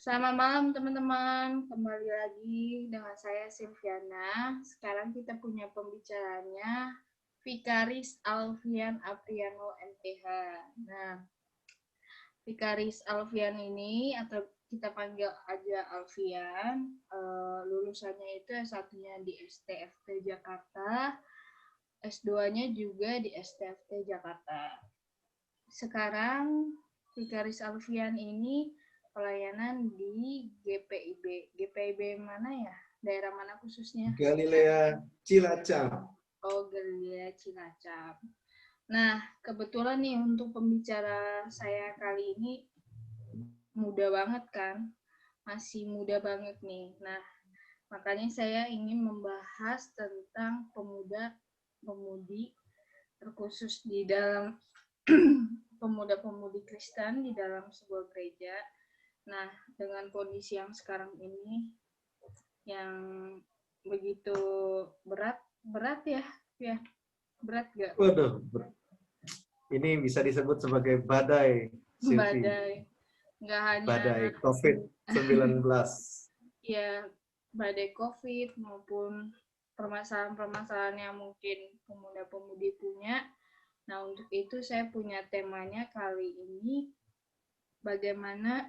Selamat malam teman-teman, kembali lagi dengan saya Silviana. Sekarang kita punya pembicaranya Vikaris Alfian Apriano MPH. Nah, Vikaris Alfian ini atau kita panggil aja Alfian, lulusannya itu S1-nya di STFT Jakarta, S2-nya juga di STFT Jakarta. Sekarang Vikaris Alfian ini pelayanan di GPIB. GPIB mana ya? Daerah mana khususnya? Galilea Cilacap. Oh, Galilea Cilacap. Nah, kebetulan nih untuk pembicara saya kali ini muda banget kan? Masih muda banget nih. Nah, makanya saya ingin membahas tentang pemuda-pemudi terkhusus di dalam pemuda-pemudi Kristen di dalam sebuah gereja. Nah, dengan kondisi yang sekarang ini yang begitu berat ya, berat gak? Waduh, ini bisa disebut sebagai badai, Silvi. Badai, nggak hanya badai COVID-19. Ya, badai COVID maupun permasalahan-permasalahan yang mungkin pemuda-pemudi punya. Nah, untuk itu saya punya temanya kali ini, bagaimana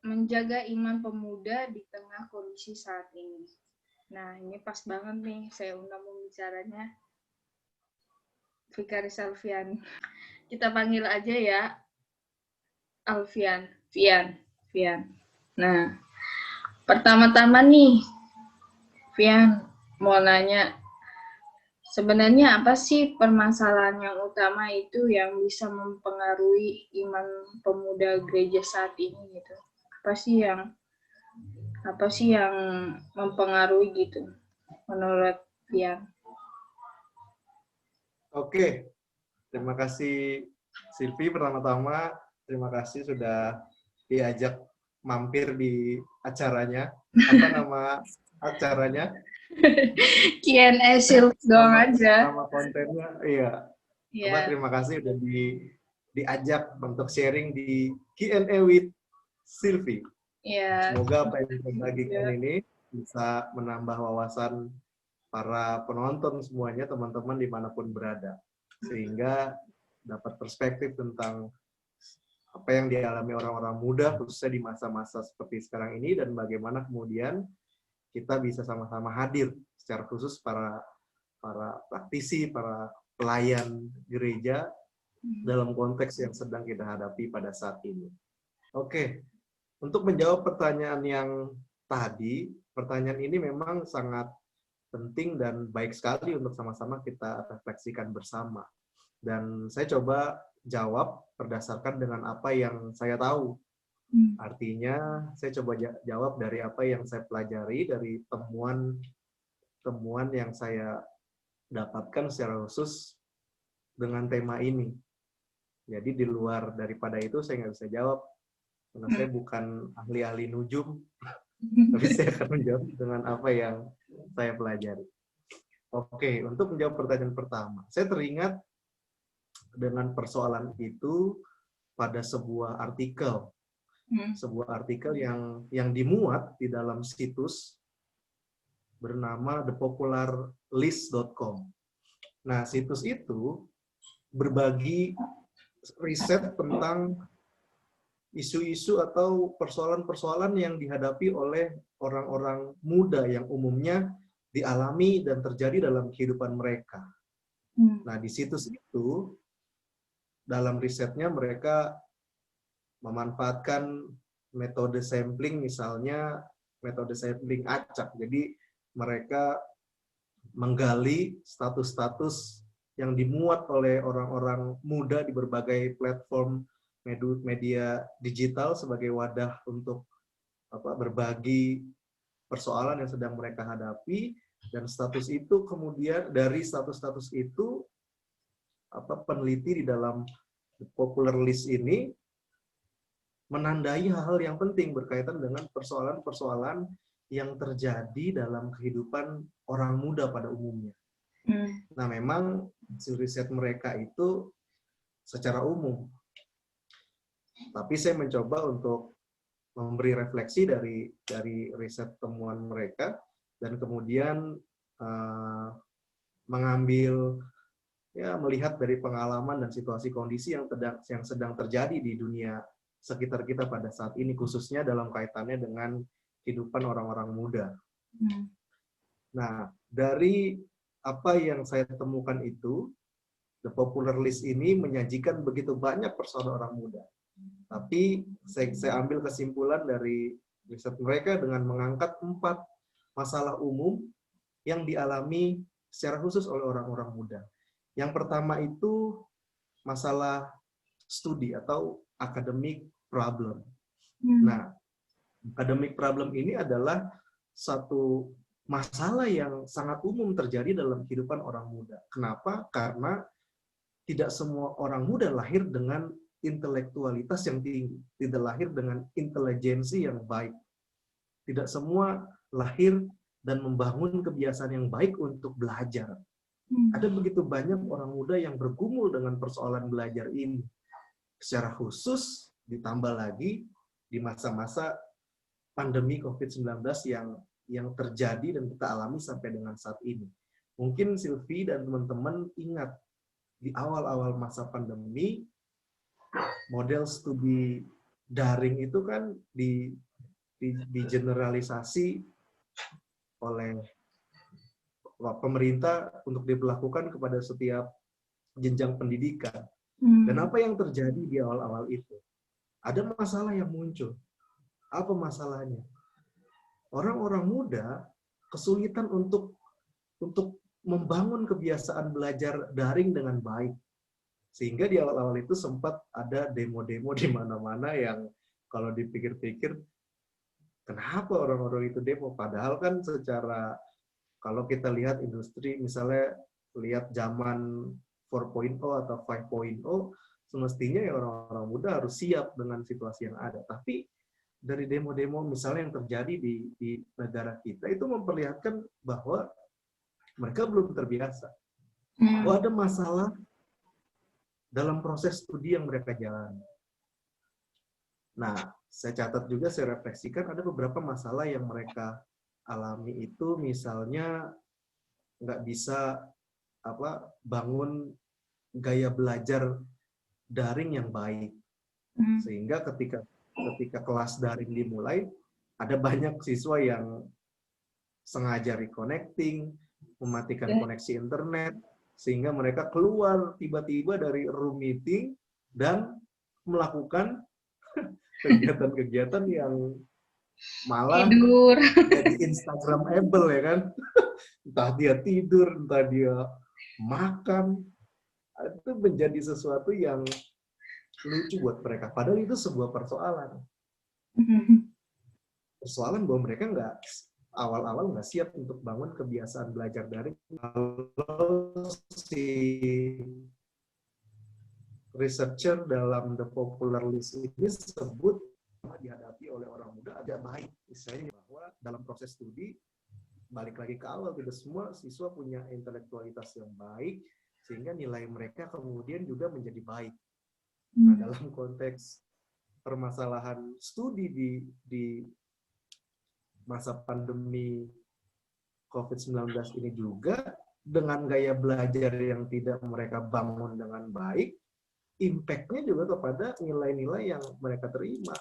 menjaga iman pemuda di tengah kondisi saat ini. Nah, ini pas banget nih, saya undang pembicaranya Vikaris Alfian. Kita panggil aja ya, Alfian. Vian. Nah, pertama-tama nih, Vian, mau nanya, sebenarnya apa sih permasalahan yang utama itu yang bisa mempengaruhi iman pemuda gereja saat ini gitu? Apa sih yang mempengaruhi gitu menurut Vian? Oke, terima kasih Silvi. Pertama-tama, terima kasih sudah diajak mampir di acaranya. Apa nama acaranya? Q&A Silvi doang aja. Nama kontennya, iya. Ya. Terima kasih sudah diajak untuk sharing di Q&A with Silvi. Ya. Semoga apa yang kita bagikan ini bisa menambah wawasan para penonton semuanya, teman-teman dimanapun berada. Sehingga dapat perspektif tentang apa yang dialami orang-orang muda, khususnya di masa-masa seperti sekarang ini, dan bagaimana kemudian kita bisa sama-sama hadir secara khusus para praktisi, para pelayan gereja dalam konteks yang sedang kita hadapi pada saat ini. Oke, untuk menjawab pertanyaan yang tadi, pertanyaan ini memang sangat penting dan baik sekali untuk sama-sama kita refleksikan bersama. Dan saya coba jawab berdasarkan dengan apa yang saya tahu. Artinya, saya coba jawab dari apa yang saya pelajari, dari temuan yang saya dapatkan secara khusus dengan tema ini. Jadi di luar daripada itu saya nggak bisa jawab, karena saya bukan ahli-ahli nujum, tapi saya akan menjawab dengan apa yang saya pelajari. Oke, untuk menjawab pertanyaan pertama, saya teringat dengan persoalan itu pada sebuah artikel yang dimuat di dalam situs bernama thepopularlist.com. Nah, situs itu berbagi riset tentang isu-isu atau persoalan-persoalan yang dihadapi oleh orang-orang muda yang umumnya dialami dan terjadi dalam kehidupan mereka. Nah, di situs itu, dalam risetnya mereka memanfaatkan metode sampling, misalnya metode sampling acak. Jadi, mereka menggali status-status yang dimuat oleh orang-orang muda di berbagai platform media digital sebagai wadah untuk berbagi persoalan yang sedang mereka hadapi, dan status itu kemudian dari status-status itu peneliti di dalam popular list ini menandai hal-hal yang penting berkaitan dengan persoalan-persoalan yang terjadi dalam kehidupan orang muda pada umumnya. Nah, memang hasil riset mereka itu secara umum. Tapi saya mencoba untuk memberi refleksi dari riset temuan mereka dan kemudian mengambil melihat dari pengalaman dan situasi kondisi yang sedang terjadi di dunia sekitar kita pada saat ini, khususnya dalam kaitannya dengan kehidupan orang-orang muda. Nah, dari apa yang saya temukan itu, The Popular List ini menyajikan begitu banyak persoalan orang muda. Tapi saya ambil kesimpulan dari riset mereka dengan mengangkat 4 masalah umum yang dialami secara khusus oleh orang-orang muda. Yang pertama itu masalah studi atau academic problem. Nah, academic problem ini adalah satu masalah yang sangat umum terjadi dalam kehidupan orang muda. Kenapa? Karena tidak semua orang muda lahir dengan intelektualitas yang tinggi, tidak lahir dengan intelijensi yang baik. Tidak semua lahir dan membangun kebiasaan yang baik untuk belajar. Ada begitu banyak orang muda yang bergumul dengan persoalan belajar ini. Secara khusus, ditambah lagi di masa-masa pandemi COVID-19 yang terjadi dan kita alami sampai dengan saat ini. Mungkin Sylvie dan teman-teman ingat, di awal-awal masa pandemi, model studi daring itu kan digeneralisasi oleh pemerintah untuk diberlakukan kepada setiap jenjang pendidikan. Dan apa yang terjadi di awal-awal itu? Ada masalah yang muncul. Apa masalahnya? Orang-orang muda kesulitan untuk membangun kebiasaan belajar daring dengan baik. Sehingga di awal-awal itu sempat ada demo-demo di mana-mana yang kalau dipikir-pikir, kenapa orang-orang itu demo? Padahal kan secara, kalau kita lihat industri, misalnya lihat zaman 4.0 atau 5.0, semestinya ya orang-orang muda harus siap dengan situasi yang ada. Tapi dari demo-demo misalnya yang terjadi di negara kita, itu memperlihatkan bahwa mereka belum terbiasa. Ada masalah dalam proses studi yang mereka jalani. Nah, saya catat juga, saya refleksikan, ada beberapa masalah yang mereka alami itu, misalnya nggak bisa bangun gaya belajar daring yang baik. Sehingga ketika kelas daring dimulai, ada banyak siswa yang sengaja reconnecting, mematikan koneksi internet, sehingga mereka keluar tiba-tiba dari room meeting dan melakukan kegiatan-kegiatan yang malah tidur, jadi Instagramable, ya kan? Entah dia tidur, entah dia makan, itu menjadi sesuatu yang lucu buat mereka. Padahal itu sebuah persoalan. Persoalan bahwa mereka awal-awal nggak siap untuk bangun kebiasaan belajar daring. Kalau si researcher dalam The Popular List ini sebut dihadapi oleh orang muda agak baik. Misalnya bahwa dalam proses studi, balik lagi ke awal, tidak semua siswa punya intelektualitas yang baik, sehingga nilai mereka kemudian juga menjadi baik. Nah, dalam konteks permasalahan studi di masa pandemi COVID-19 ini juga, dengan gaya belajar yang tidak mereka bangun dengan baik, impact-nya juga kepada nilai-nilai yang mereka terima.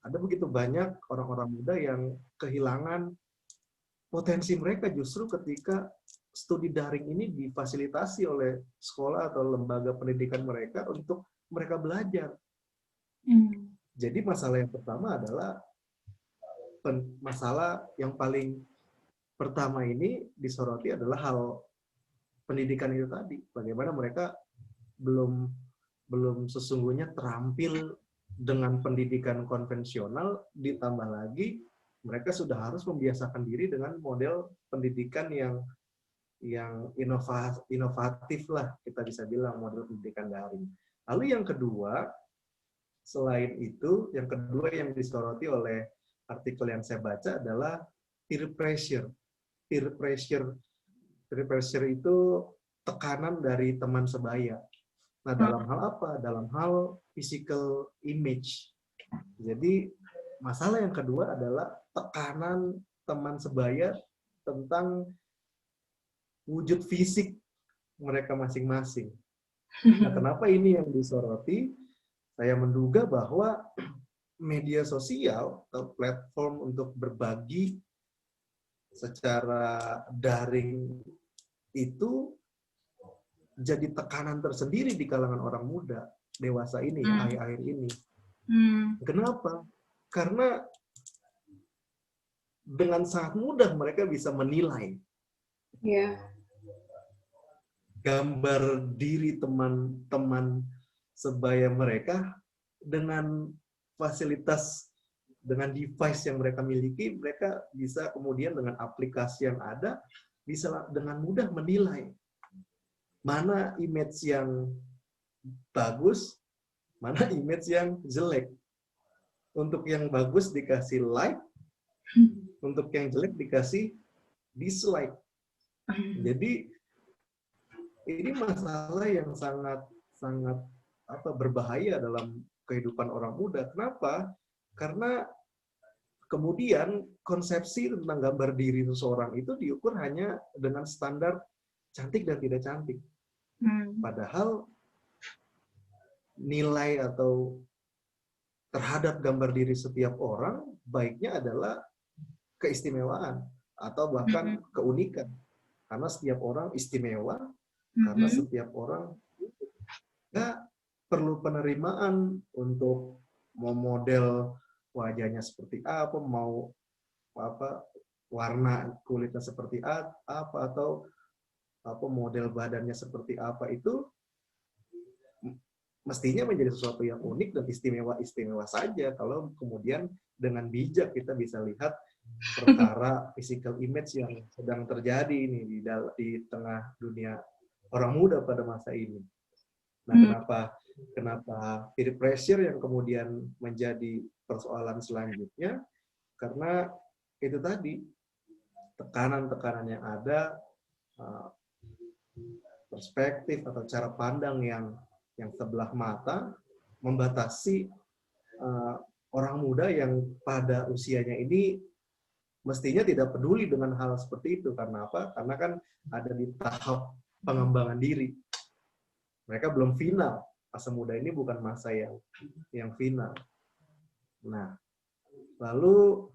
Ada begitu banyak orang-orang muda yang kehilangan potensi mereka justru ketika studi daring ini difasilitasi oleh sekolah atau lembaga pendidikan mereka untuk mereka belajar. Jadi masalah yang pertama adalah masalah yang paling pertama ini disoroti adalah hal pendidikan itu tadi. Bagaimana mereka belum sesungguhnya terampil dengan pendidikan konvensional, ditambah lagi mereka sudah harus membiasakan diri dengan model pendidikan yang inovatif lah, kita bisa bilang model pendidikan daring. Lalu yang kedua, selain itu, yang kedua yang disoroti oleh artikel yang saya baca adalah peer pressure. Peer pressure itu tekanan dari teman sebaya. Nah, dalam hal apa? Dalam hal physical image. Jadi masalah yang kedua adalah tekanan teman sebaya tentang wujud fisik mereka masing-masing. Nah, kenapa ini yang disoroti? Saya menduga bahwa media sosial atau platform untuk berbagi secara daring itu jadi tekanan tersendiri di kalangan orang muda dewasa ini, akhir-akhir ini. Kenapa? Karena dengan sangat mudah mereka bisa menilai gambar diri teman-teman sebaya mereka dengan fasilitas, dengan device yang mereka miliki, mereka bisa kemudian dengan aplikasi yang ada, bisa dengan mudah menilai mana image yang bagus, mana image yang jelek. Untuk yang bagus dikasih like, untuk yang jelek dikasih dislike. Jadi ini masalah yang sangat berbahaya dalam kehidupan orang muda. Kenapa? Karena kemudian konsepsi tentang gambar diri seseorang itu diukur hanya dengan standar cantik dan tidak cantik. Padahal nilai atau terhadap gambar diri setiap orang baiknya adalah keistimewaan atau bahkan keunikan. Karena setiap orang istimewa, karena setiap orang nggak perlu penerimaan untuk mau model wajahnya seperti apa, mau warna kulitnya seperti apa, atau model badannya seperti apa, itu mestinya menjadi sesuatu yang unik dan istimewa saja. Kalau kemudian dengan bijak kita bisa lihat perkara physical image yang sedang terjadi ini di tengah dunia orang muda pada masa ini. Nah, kenapa peer pressure yang kemudian menjadi persoalan selanjutnya? Karena itu tadi, tekanan-tekanan yang ada, perspektif atau cara pandang yang sebelah mata, membatasi orang muda yang pada usianya ini mestinya tidak peduli dengan hal seperti itu. Karena apa? Karena kan ada di tahap pengembangan diri. Mereka belum final. Masa muda ini bukan masa yang final. Nah, lalu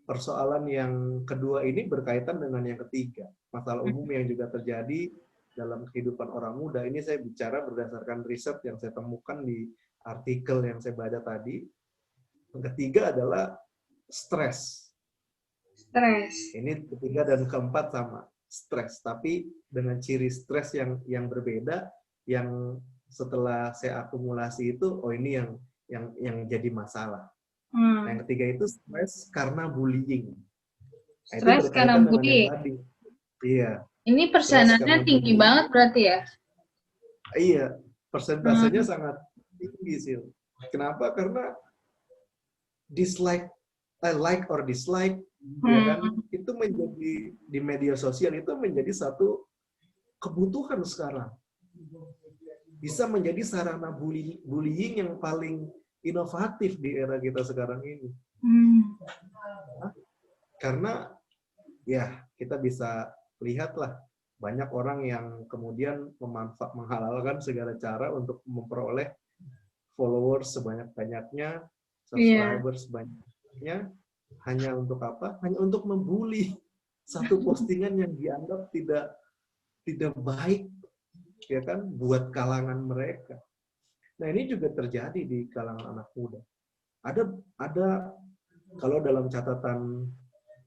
persoalan yang kedua ini berkaitan dengan yang ketiga. Masalah umum yang juga terjadi dalam kehidupan orang muda. Ini saya bicara berdasarkan riset yang saya temukan di artikel yang saya baca tadi. Yang ketiga adalah stres. Ini ketiga dan keempat sama, stres. Tapi dengan ciri stres yang berbeda, yang setelah saya akumulasi itu, ini yang jadi masalah. Yang ketiga itu stres karena bullying. Stres karena bullying. Iya. Ini persenannya tinggi banget berarti ya? Iya, persentasenya sangat tinggi sih. Kenapa? Karena like or dislike, ya kan, itu menjadi di media sosial itu menjadi satu kebutuhan sekarang. Bisa menjadi sarana bullying yang paling inovatif di era kita sekarang ini. Karena ya kita bisa lihatlah banyak orang yang kemudian menghalalkan segala cara untuk memperoleh followers sebanyak-banyaknya, subscribers sebanyak-banyaknya, hanya untuk apa? Hanya untuk membuli satu postingan yang dianggap tidak baik, ya kan, buat kalangan mereka. Nah, ini juga terjadi di kalangan anak muda. Ada kalau dalam catatan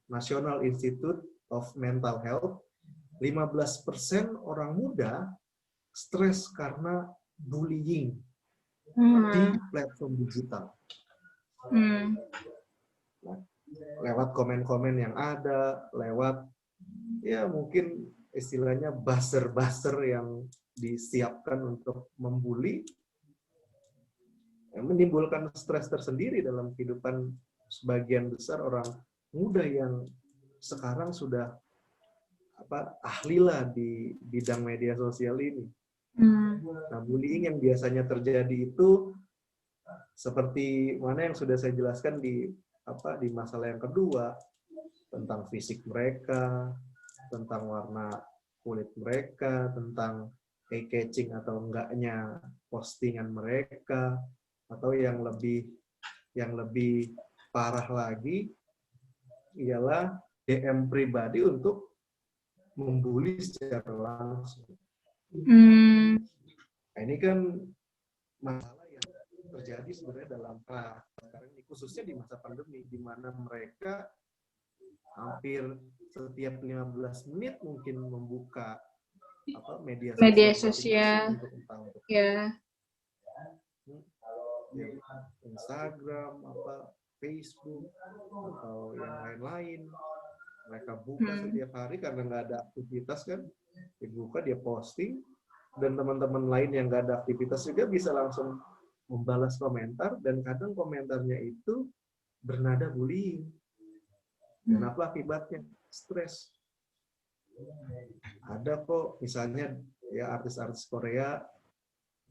National Institute of Mental Health, 15% orang muda stres karena bullying di platform digital. Nah, lewat komen-komen yang ada, lewat ya mungkin istilahnya buzzer yang disiapkan untuk membuli, menimbulkan stres tersendiri dalam kehidupan sebagian besar orang muda yang sekarang sudah ahlilah di bidang media sosial ini. Nah, bullying yang biasanya terjadi itu seperti mana yang sudah saya jelaskan di masalah yang kedua, tentang fisik mereka, tentang warna kulit mereka, tentang eye-catching atau enggaknya postingan mereka, atau yang lebih parah lagi ialah DM pribadi untuk membuli secara langsung. Nah, ini kan masalah yang terjadi sebenarnya dalam sekarang ini, khususnya di masa pandemi, di mana mereka hampir setiap 15 menit mungkin membuka media sosial ya, Instagram, Facebook atau yang lain-lain. Mereka buka setiap hari karena nggak ada aktivitas kan, dibuka, dia posting, dan teman-teman lain yang nggak ada aktivitas juga bisa langsung membalas komentar, dan kadang komentarnya itu bernada bullying. Dan apa akibatnya? Stres. Ada kok misalnya ya artis-artis Korea,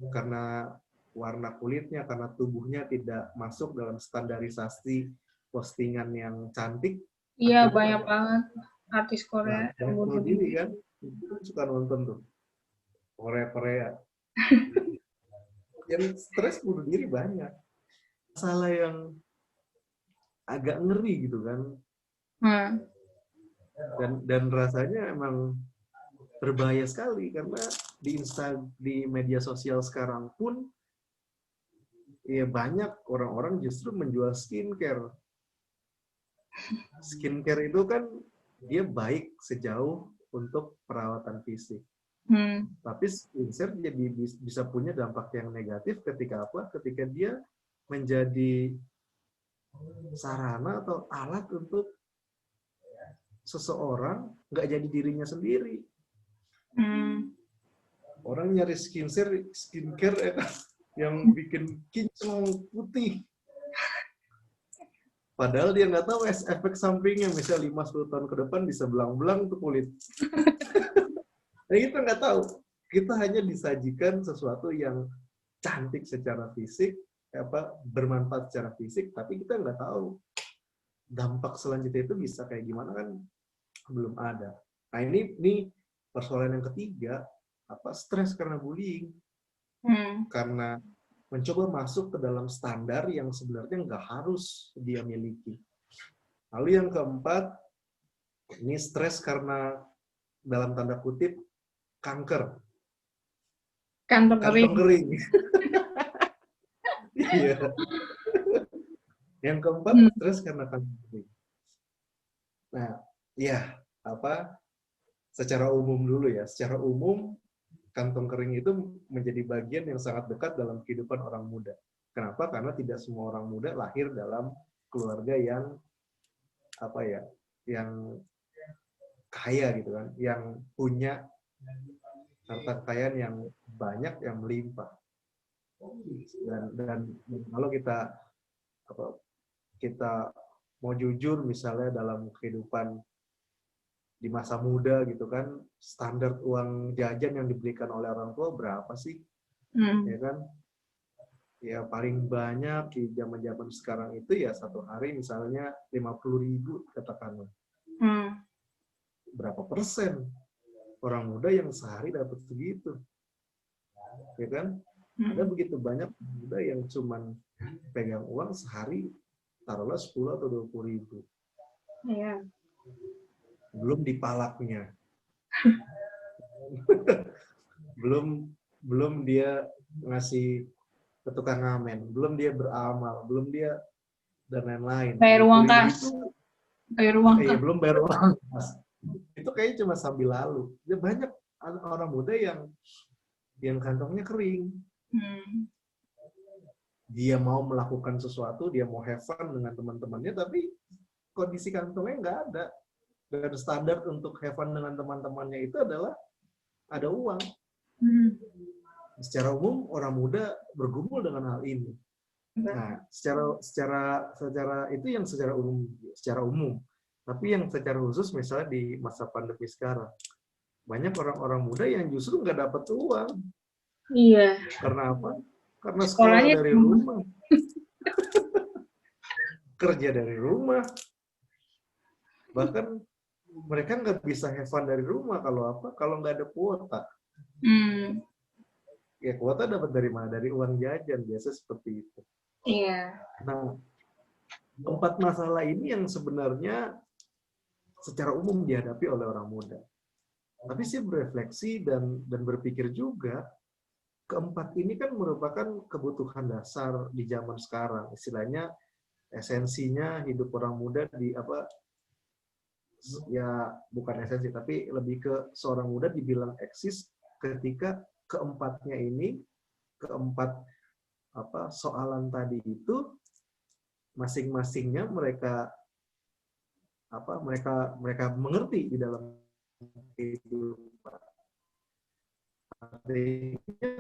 karena warna kulitnya, karena tubuhnya tidak masuk dalam standarisasi postingan yang cantik. Iya, banyak banget artis Korea yang bunuh diri kan. Suka nonton tuh Korea. Yang stres bunuh diri banyak. Masalah yang agak ngeri gitu kan. Dan rasanya emang berbahaya sekali, karena di media sosial sekarang pun ya banyak orang-orang justru menjual skincare. Skincare itu kan dia baik sejauh untuk perawatan fisik. Tapi skincare jadi bisa punya dampak yang negatif ketika apa? Ketika dia menjadi sarana atau alat untuk seseorang nggak jadi dirinya sendiri. Orang nyari skincare yang bikin kinclong putih. Padahal dia nggak tahu efek sampingnya, misalnya 5-10 tahun ke depan bisa belang-belang tuh kulit. Nah, kita nggak tahu. Kita hanya disajikan sesuatu yang cantik secara fisik, bermanfaat secara fisik, tapi kita nggak tahu dampak selanjutnya itu bisa kayak gimana, kan belum ada. Nah, ini persoalan yang ketiga, stres karena bullying. Karena mencoba masuk ke dalam standar yang sebenarnya nggak harus dia miliki. Lalu yang keempat, ini stres karena dalam tanda kutip kanker. Kantong kering. Iya. Yang keempat, stres karena kantong kering. Nah, ya, secara umum dulu ya. Secara umum, kantong kering itu menjadi bagian yang sangat dekat dalam kehidupan orang muda. Kenapa? Karena tidak semua orang muda lahir dalam keluarga yang yang kaya gitu kan, yang punya harta kekayaan yang banyak, yang melimpah. Dan kalau kita mau jujur, misalnya dalam kehidupan di masa muda gitu kan, standar uang jajan yang diberikan oleh orang tua berapa sih? Ya kan? Ya paling banyak di zaman-zaman sekarang itu ya satu hari misalnya 50.000 katakanlah. Berapa persen orang muda yang sehari dapat segitu? Ya kan? Ada begitu banyak muda yang cuman pegang uang sehari taruhlah 10 atau 20.000. Iya. Belum dipalaknya. belum dia ngasih ke tukang ngamen, belum dia beramal, belum dia dan lain-lain. Bayar uang kas. Belum bayar uang kas. Itu kayaknya cuma sambil lalu. Ya banyak orang muda yang kantongnya kering. Dia mau melakukan sesuatu, dia mau have fun dengan teman-temannya, tapi kondisi kantongnya nggak ada. Dan standar untuk have fun dengan teman-temannya itu adalah ada uang. Secara umum orang muda bergumul dengan hal ini. Nah, secara itu yang secara umum. Tapi yang secara khusus misalnya di masa pandemi sekarang, banyak orang-orang muda yang justru nggak dapat uang. Iya. Karena apa? Karena sekolah dari rumah. Kerja dari rumah. Bahkan mereka nggak bisa have fun dari rumah kalau apa? Kalau nggak ada kuota. Ya kuota dapat dari mana? Dari uang jajan, biasa seperti itu. Iya. Nah, 4 masalah ini yang sebenarnya secara umum dihadapi oleh orang muda. Tapi saya berefleksi dan berpikir juga, keempat ini kan merupakan kebutuhan dasar di zaman sekarang. Istilahnya esensinya hidup orang muda di apa, ya bukan esensi, tapi lebih ke seorang muda dibilang eksis ketika keempatnya ini, keempat apa soalan tadi itu masing-masingnya mereka apa mereka mengerti di dalam kehidupan. Artinya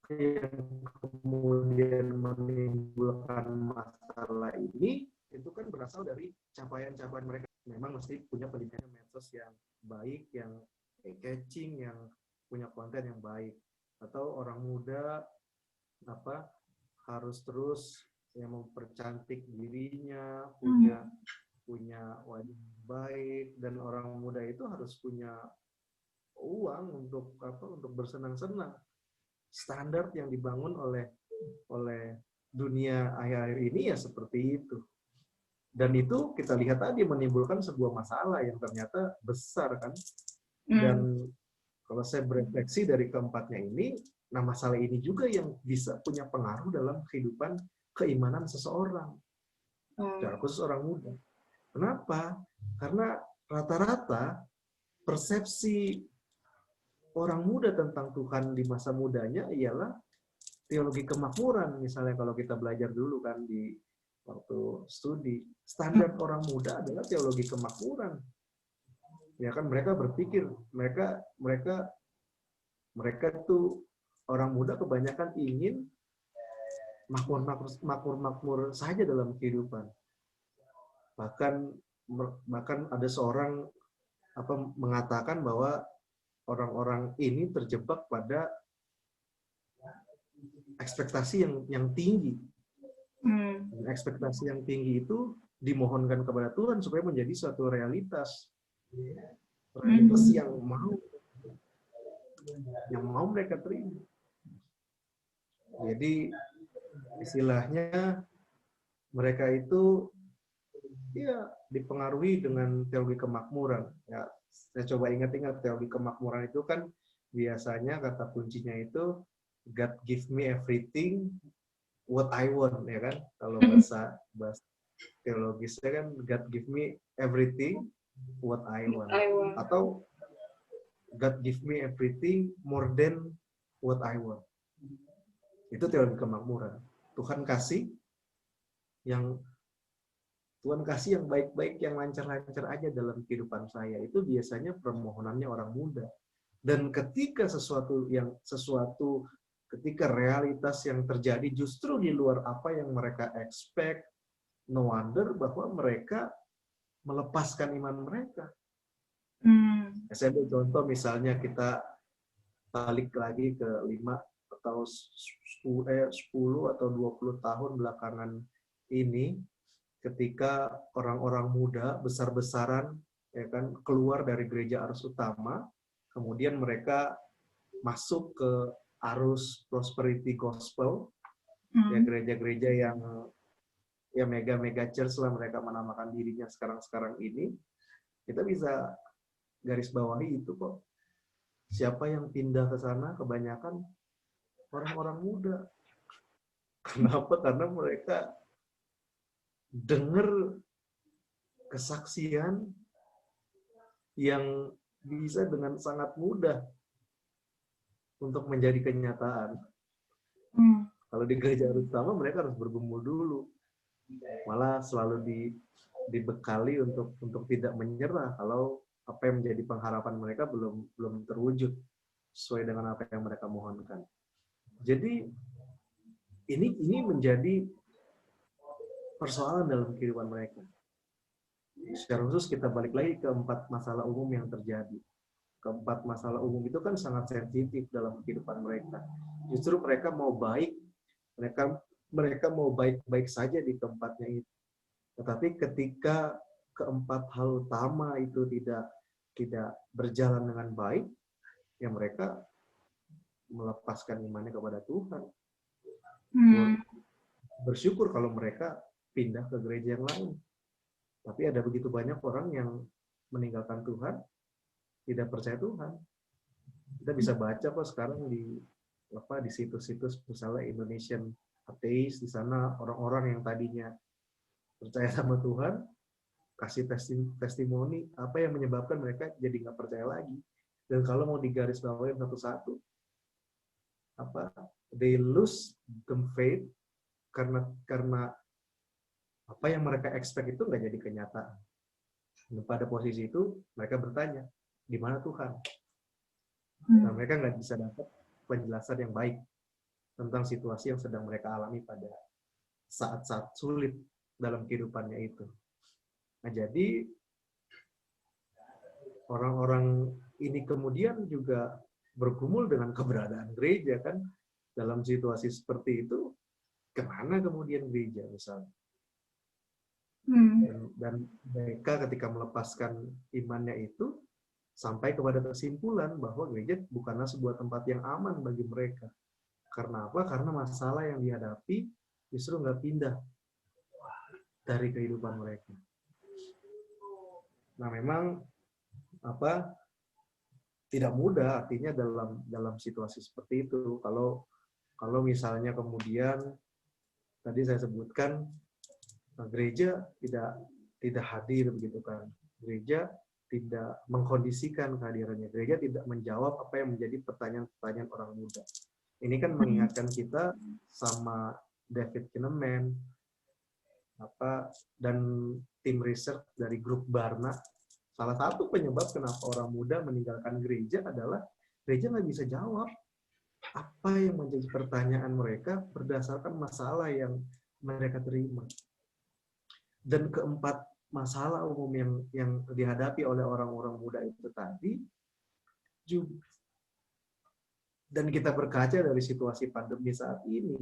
yang kemudian menimbulkan masalah ini itu kan berasal dari capaian-capaian mereka. Memang mesti punya pendidikan medsos yang baik, yang catching, yang punya konten yang baik. Atau orang muda apa harus terus yang mempercantik dirinya, punya wajah baik, dan orang muda itu harus punya uang untuk apa? Untuk bersenang-senang. Standar yang dibangun oleh dunia akhir-akhir ini ya seperti itu. Dan itu kita lihat tadi menimbulkan sebuah masalah yang ternyata besar kan. Dan kalau saya berefleksi dari keempatnya ini, nah masalah ini juga yang bisa punya pengaruh dalam kehidupan keimanan seseorang. Secara khusus orang muda. Kenapa? Karena rata-rata persepsi orang muda tentang Tuhan di masa mudanya ialah teologi kemakmuran. Misalnya kalau kita belajar dulu kan di waktu studi, standar orang muda adalah teologi kemakmuran. Ya kan mereka berpikir, mereka tuh orang muda kebanyakan ingin makmur saja dalam kehidupan. Bahkan ada seorang apa mengatakan bahwa orang-orang ini terjebak pada ekspektasi yang tinggi. Dan ekspektasi yang tinggi itu dimohonkan kepada Tuhan supaya menjadi suatu realitas. Realitas yang mau mereka terima. Jadi istilahnya mereka itu ya dipengaruhi dengan teologi kemakmuran. Ya, saya coba ingat-ingat teologi kemakmuran itu kan biasanya kata kuncinya itu God give me everything what I want, ya kan? Kalau bahasa teologisnya kan God give me everything what I want. Atau God give me everything more than what I want. Itu teologi kemakmuran. Tuhan kasih yang baik-baik, yang lancar-lancar aja dalam kehidupan saya. Itu biasanya permohonannya orang muda. Dan ketika ketika realitas yang terjadi justru di luar apa yang mereka expect, no wonder bahwa mereka melepaskan iman mereka. Saya ambil contoh misalnya kita balik lagi ke 5 atau 10 atau 20 tahun belakangan ini, ketika orang-orang muda besar-besaran ya kan keluar dari gereja arus utama, kemudian mereka masuk ke arus prosperity gospel, ya gereja-gereja yang ya mega church lah mereka menamakan dirinya sekarang ini, kita bisa garis bawahi itu kok. Siapa yang pindah ke sana kebanyakan orang-orang muda. Kenapa? Karena mereka dengar kesaksian yang bisa dengan sangat mudah untuk menjadi kenyataan. Kalau di gereja utama mereka harus bergumul dulu. Malah selalu dibekali untuk tidak menyerah kalau apa yang menjadi pengharapan mereka belum terwujud sesuai dengan apa yang mereka mohonkan. Jadi ini menjadi persoalan dalam kehidupan mereka. Secara khusus kita balik lagi ke 4 masalah umum yang terjadi. Keempat masalah umum itu kan sangat sensitif dalam kehidupan mereka. Justru mereka mau baik, mereka mereka mau baik-baik saja di tempatnya itu. Tetapi ketika keempat hal utama itu tidak berjalan dengan baik, ya mereka melepaskan imannya kepada Tuhan. Bersyukur kalau mereka pindah ke gereja yang lain. Tapi ada begitu banyak orang yang meninggalkan Tuhan, tidak percaya Tuhan. Kita bisa baca kok sekarang di situs-situs misalnya Indonesian Atheist, di sana orang-orang yang tadinya percaya sama Tuhan kasih testimoni apa yang menyebabkan mereka jadi nggak percaya lagi. Dan kalau mau digarisbawahi satu-satu, they lose the faith karena apa yang mereka expect itu nggak jadi kenyataan. Dan pada posisi itu mereka bertanya, di mana Tuhan? Nah, mereka nggak bisa dapat penjelasan yang baik tentang situasi yang sedang mereka alami pada saat-saat sulit dalam kehidupannya itu. Nah, jadi orang-orang ini kemudian juga bergumul dengan keberadaan gereja kan. Dalam situasi seperti itu, kemana kemudian gereja misalnya? Dan mereka ketika melepaskan imannya itu, sampai kepada kesimpulan bahwa gereja bukanlah sebuah tempat yang aman bagi mereka. Karena apa? Karena masalah yang dihadapi justru nggak pindah dari kehidupan mereka. Nah, memang tidak mudah artinya dalam situasi seperti itu. Kalau misalnya kemudian tadi saya sebutkan gereja tidak hadir begitu kan. Gereja tidak mengkondisikan kehadirannya. Gereja tidak menjawab apa yang menjadi pertanyaan-pertanyaan orang muda. Ini kan mengingatkan kita sama David Kinnaman dan tim research dari grup Barna. Salah satu penyebab kenapa orang muda meninggalkan gereja adalah gereja nggak bisa jawab apa yang menjadi pertanyaan mereka berdasarkan masalah yang mereka terima. Dan keempat masalah umum yang dihadapi oleh orang-orang muda itu tadi, dan kita berkaca dari situasi pandemi saat ini,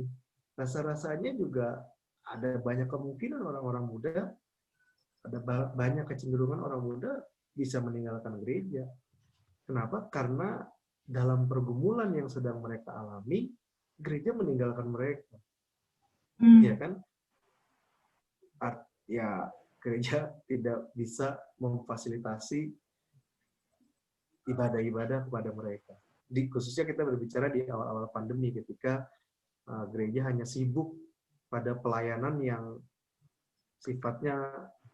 rasa-rasanya juga ada banyak kemungkinan orang-orang muda, ada banyak kecenderungan orang muda bisa meninggalkan gereja. Kenapa? Karena dalam pergumulan yang sedang mereka alami, gereja meninggalkan mereka. Ya kan? Ya, gereja tidak bisa memfasilitasi ibadah-ibadah kepada mereka. Khususnya kita berbicara di awal-awal pandemi ketika gereja hanya sibuk pada pelayanan yang sifatnya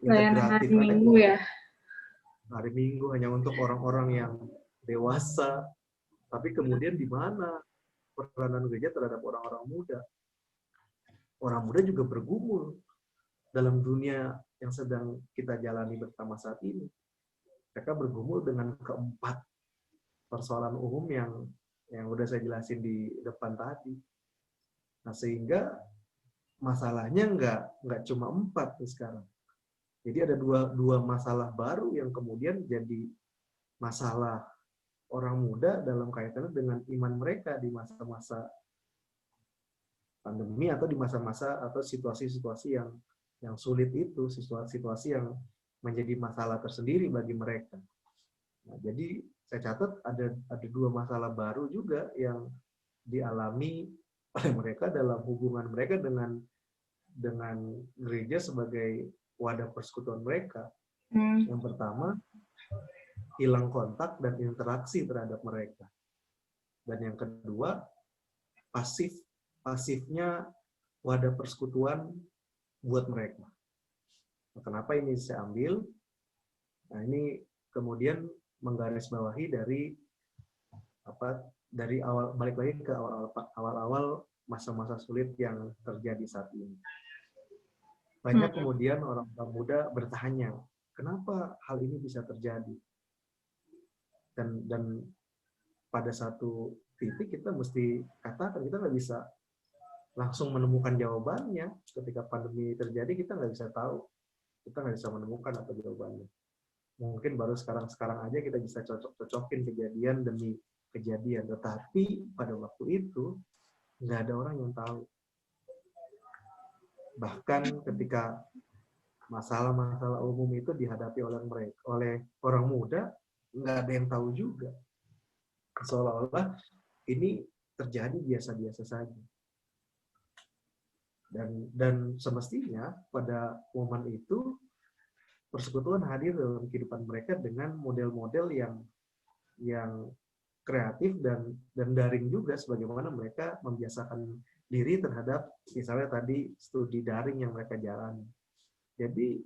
integratif. Hari Minggu ya? Hari Minggu hanya untuk orang-orang yang dewasa. Tapi kemudian di mana peranan gereja terhadap orang-orang muda? Orang muda juga bergumul dalam dunia yang sedang kita jalani bersama saat ini. Mereka bergumul dengan keempat persoalan umum yang udah saya jelasin di depan tadi. Nah, sehingga masalahnya nggak cuma 4 nih sekarang. Jadi ada dua masalah baru yang kemudian jadi masalah orang muda dalam kaitannya dengan iman mereka di masa-masa pandemi atau di masa-masa atau situasi-situasi yang sulit itu, situasi yang menjadi masalah tersendiri bagi mereka. Nah, jadi saya catat ada 2 masalah baru juga yang dialami oleh mereka dalam hubungan mereka dengan gereja sebagai wadah persekutuan mereka. Yang pertama, hilang kontak dan interaksi terhadap mereka. Dan yang kedua, pasifnya wadah persekutuan buat mereka. Nah, kenapa ini saya ambil? Nah, ini kemudian menggarisbawahi dari awal, balik lagi ke awal-awal masa-masa sulit yang terjadi saat ini. Banyak kemudian orang muda bertanya, kenapa hal ini bisa terjadi? Dan pada satu titik kita mesti katakan, kita nggak bisa langsung menemukan jawabannya. Ketika pandemi terjadi, kita nggak bisa tahu. Kita nggak bisa menemukan apa jawabannya. Mungkin baru sekarang aja kita bisa cocok-cocokin kejadian demi kejadian. Tetapi pada waktu itu, nggak ada orang yang tahu. Bahkan ketika masalah-masalah umum itu dihadapi oleh orang muda, nggak ada yang tahu juga. Seolah-olah ini terjadi biasa-biasa saja. Dan semestinya pada momen itu persekutuan hadir dalam kehidupan mereka dengan model-model yang kreatif dan daring juga, sebagaimana mereka membiasakan diri terhadap misalnya tadi studi daring yang mereka jalani. Jadi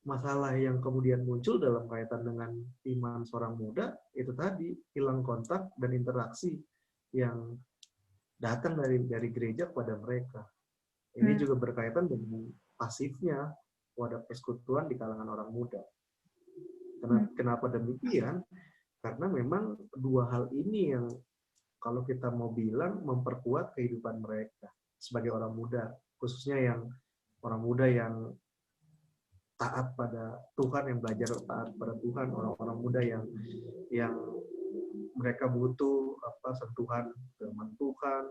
masalah yang kemudian muncul dalam kaitan dengan iman seorang muda itu tadi hilang kontak dan interaksi yang datang dari gereja kepada mereka. Ini juga berkaitan dengan pasifnya wadah persekutuan di kalangan orang muda. Kenapa demikian? Karena memang dua hal ini yang kalau kita mau bilang memperkuat kehidupan mereka sebagai orang muda, khususnya yang orang muda yang taat pada Tuhan, yang belajar taat pada Tuhan, orang-orang muda yang mereka butuh sentuhan firman Tuhan,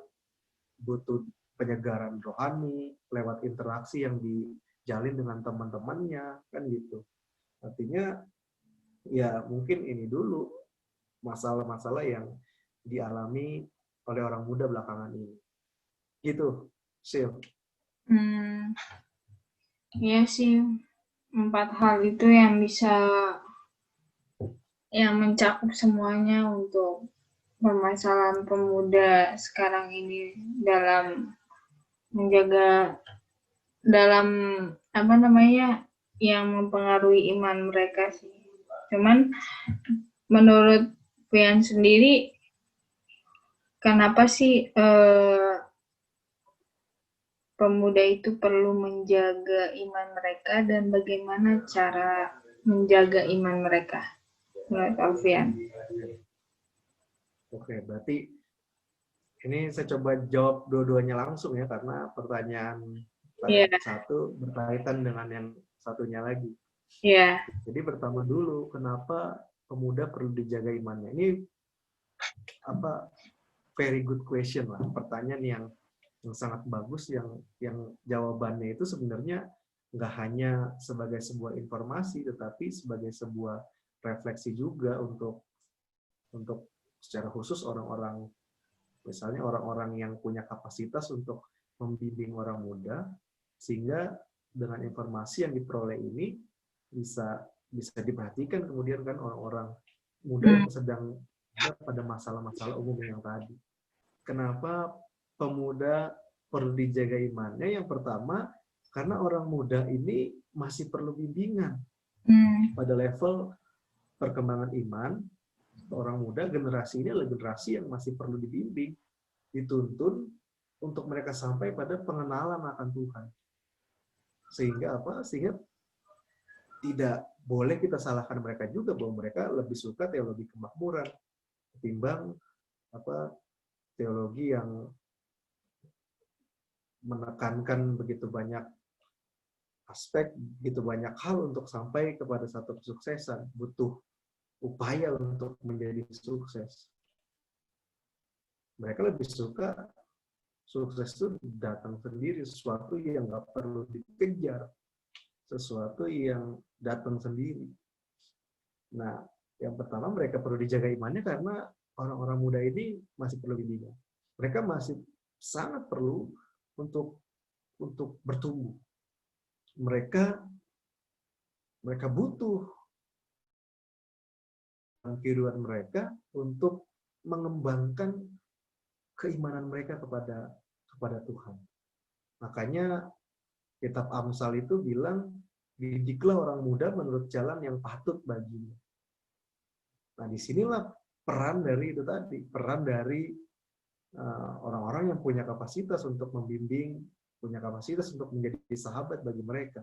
butuh penyegaran rohani lewat interaksi yang dijalin dengan teman-temannya, kan gitu. Artinya ya mungkin ini dulu masalah-masalah yang dialami oleh orang muda belakangan ini. Gitu, Sil. Iya sih, 4 hal itu yang mencakup semuanya untuk permasalahan pemuda sekarang ini dalam menjaga, dalam yang mempengaruhi iman mereka sih. Cuman menurut Pian sendiri, kenapa sih pemuda itu perlu menjaga iman mereka dan bagaimana cara menjaga iman mereka menurut Alfian? Oke, berarti ini saya coba jawab dua-duanya langsung ya, karena pertanyaan satu berkaitan dengan yang satunya lagi. Iya. Jadi pertama dulu, kenapa pemuda perlu dijaga imannya? Ini very good question lah, pertanyaan yang sangat bagus, yang jawabannya itu sebenarnya nggak hanya sebagai sebuah informasi, tetapi sebagai sebuah refleksi juga untuk secara khusus orang-orang, misalnya orang-orang yang punya kapasitas untuk membimbing orang muda, sehingga dengan informasi yang diperoleh ini bisa diperhatikan kemudian kan orang-orang muda yang sedang pada masalah-masalah umum yang tadi. Kenapa pemuda perlu dijaga imannya? Yang pertama, karena orang muda ini masih perlu bimbingan pada level perkembangan iman. Orang muda, generasi ini adalah generasi yang masih perlu dibimbing, dituntun untuk mereka sampai pada pengenalan akan Tuhan. Sehingga tidak boleh kita salahkan mereka juga bahwa mereka lebih suka teologi kemakmuran ketimbang teologi yang menekankan begitu banyak aspek, begitu banyak hal untuk sampai kepada satu kesuksesan. Butuh upaya untuk menjadi sukses. Mereka lebih suka sukses itu datang sendiri, sesuatu yang nggak perlu dikejar, sesuatu yang datang sendiri. Nah, yang pertama mereka perlu dijaga imannya karena orang-orang muda ini masih perlu bimbingan. Mereka masih sangat perlu untuk bertumbuh. Mereka butuh kehidupan mereka untuk mengembangkan keimanan mereka kepada Tuhan. Makanya kitab Amsal itu bilang, didiklah orang muda menurut jalan yang patut baginya. Nah, disinilah peran dari itu tadi, peran dari orang-orang yang punya kapasitas untuk membimbing, punya kapasitas untuk menjadi sahabat bagi mereka.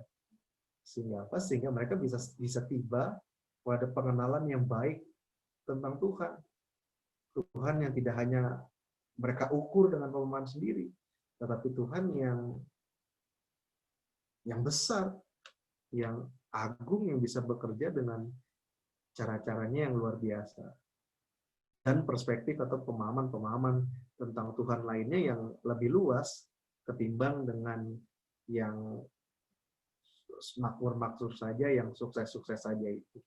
Sehingga mereka bisa tiba pada pengenalan yang baik tentang Tuhan. Tuhan yang tidak hanya mereka ukur dengan pemahaman sendiri, tetapi Tuhan yang besar, yang agung, yang bisa bekerja dengan cara-caranya yang luar biasa. Dan perspektif atau pemahaman-pemahaman tentang Tuhan lainnya yang lebih luas ketimbang dengan yang makmur-makmur saja, yang sukses-sukses saja itu.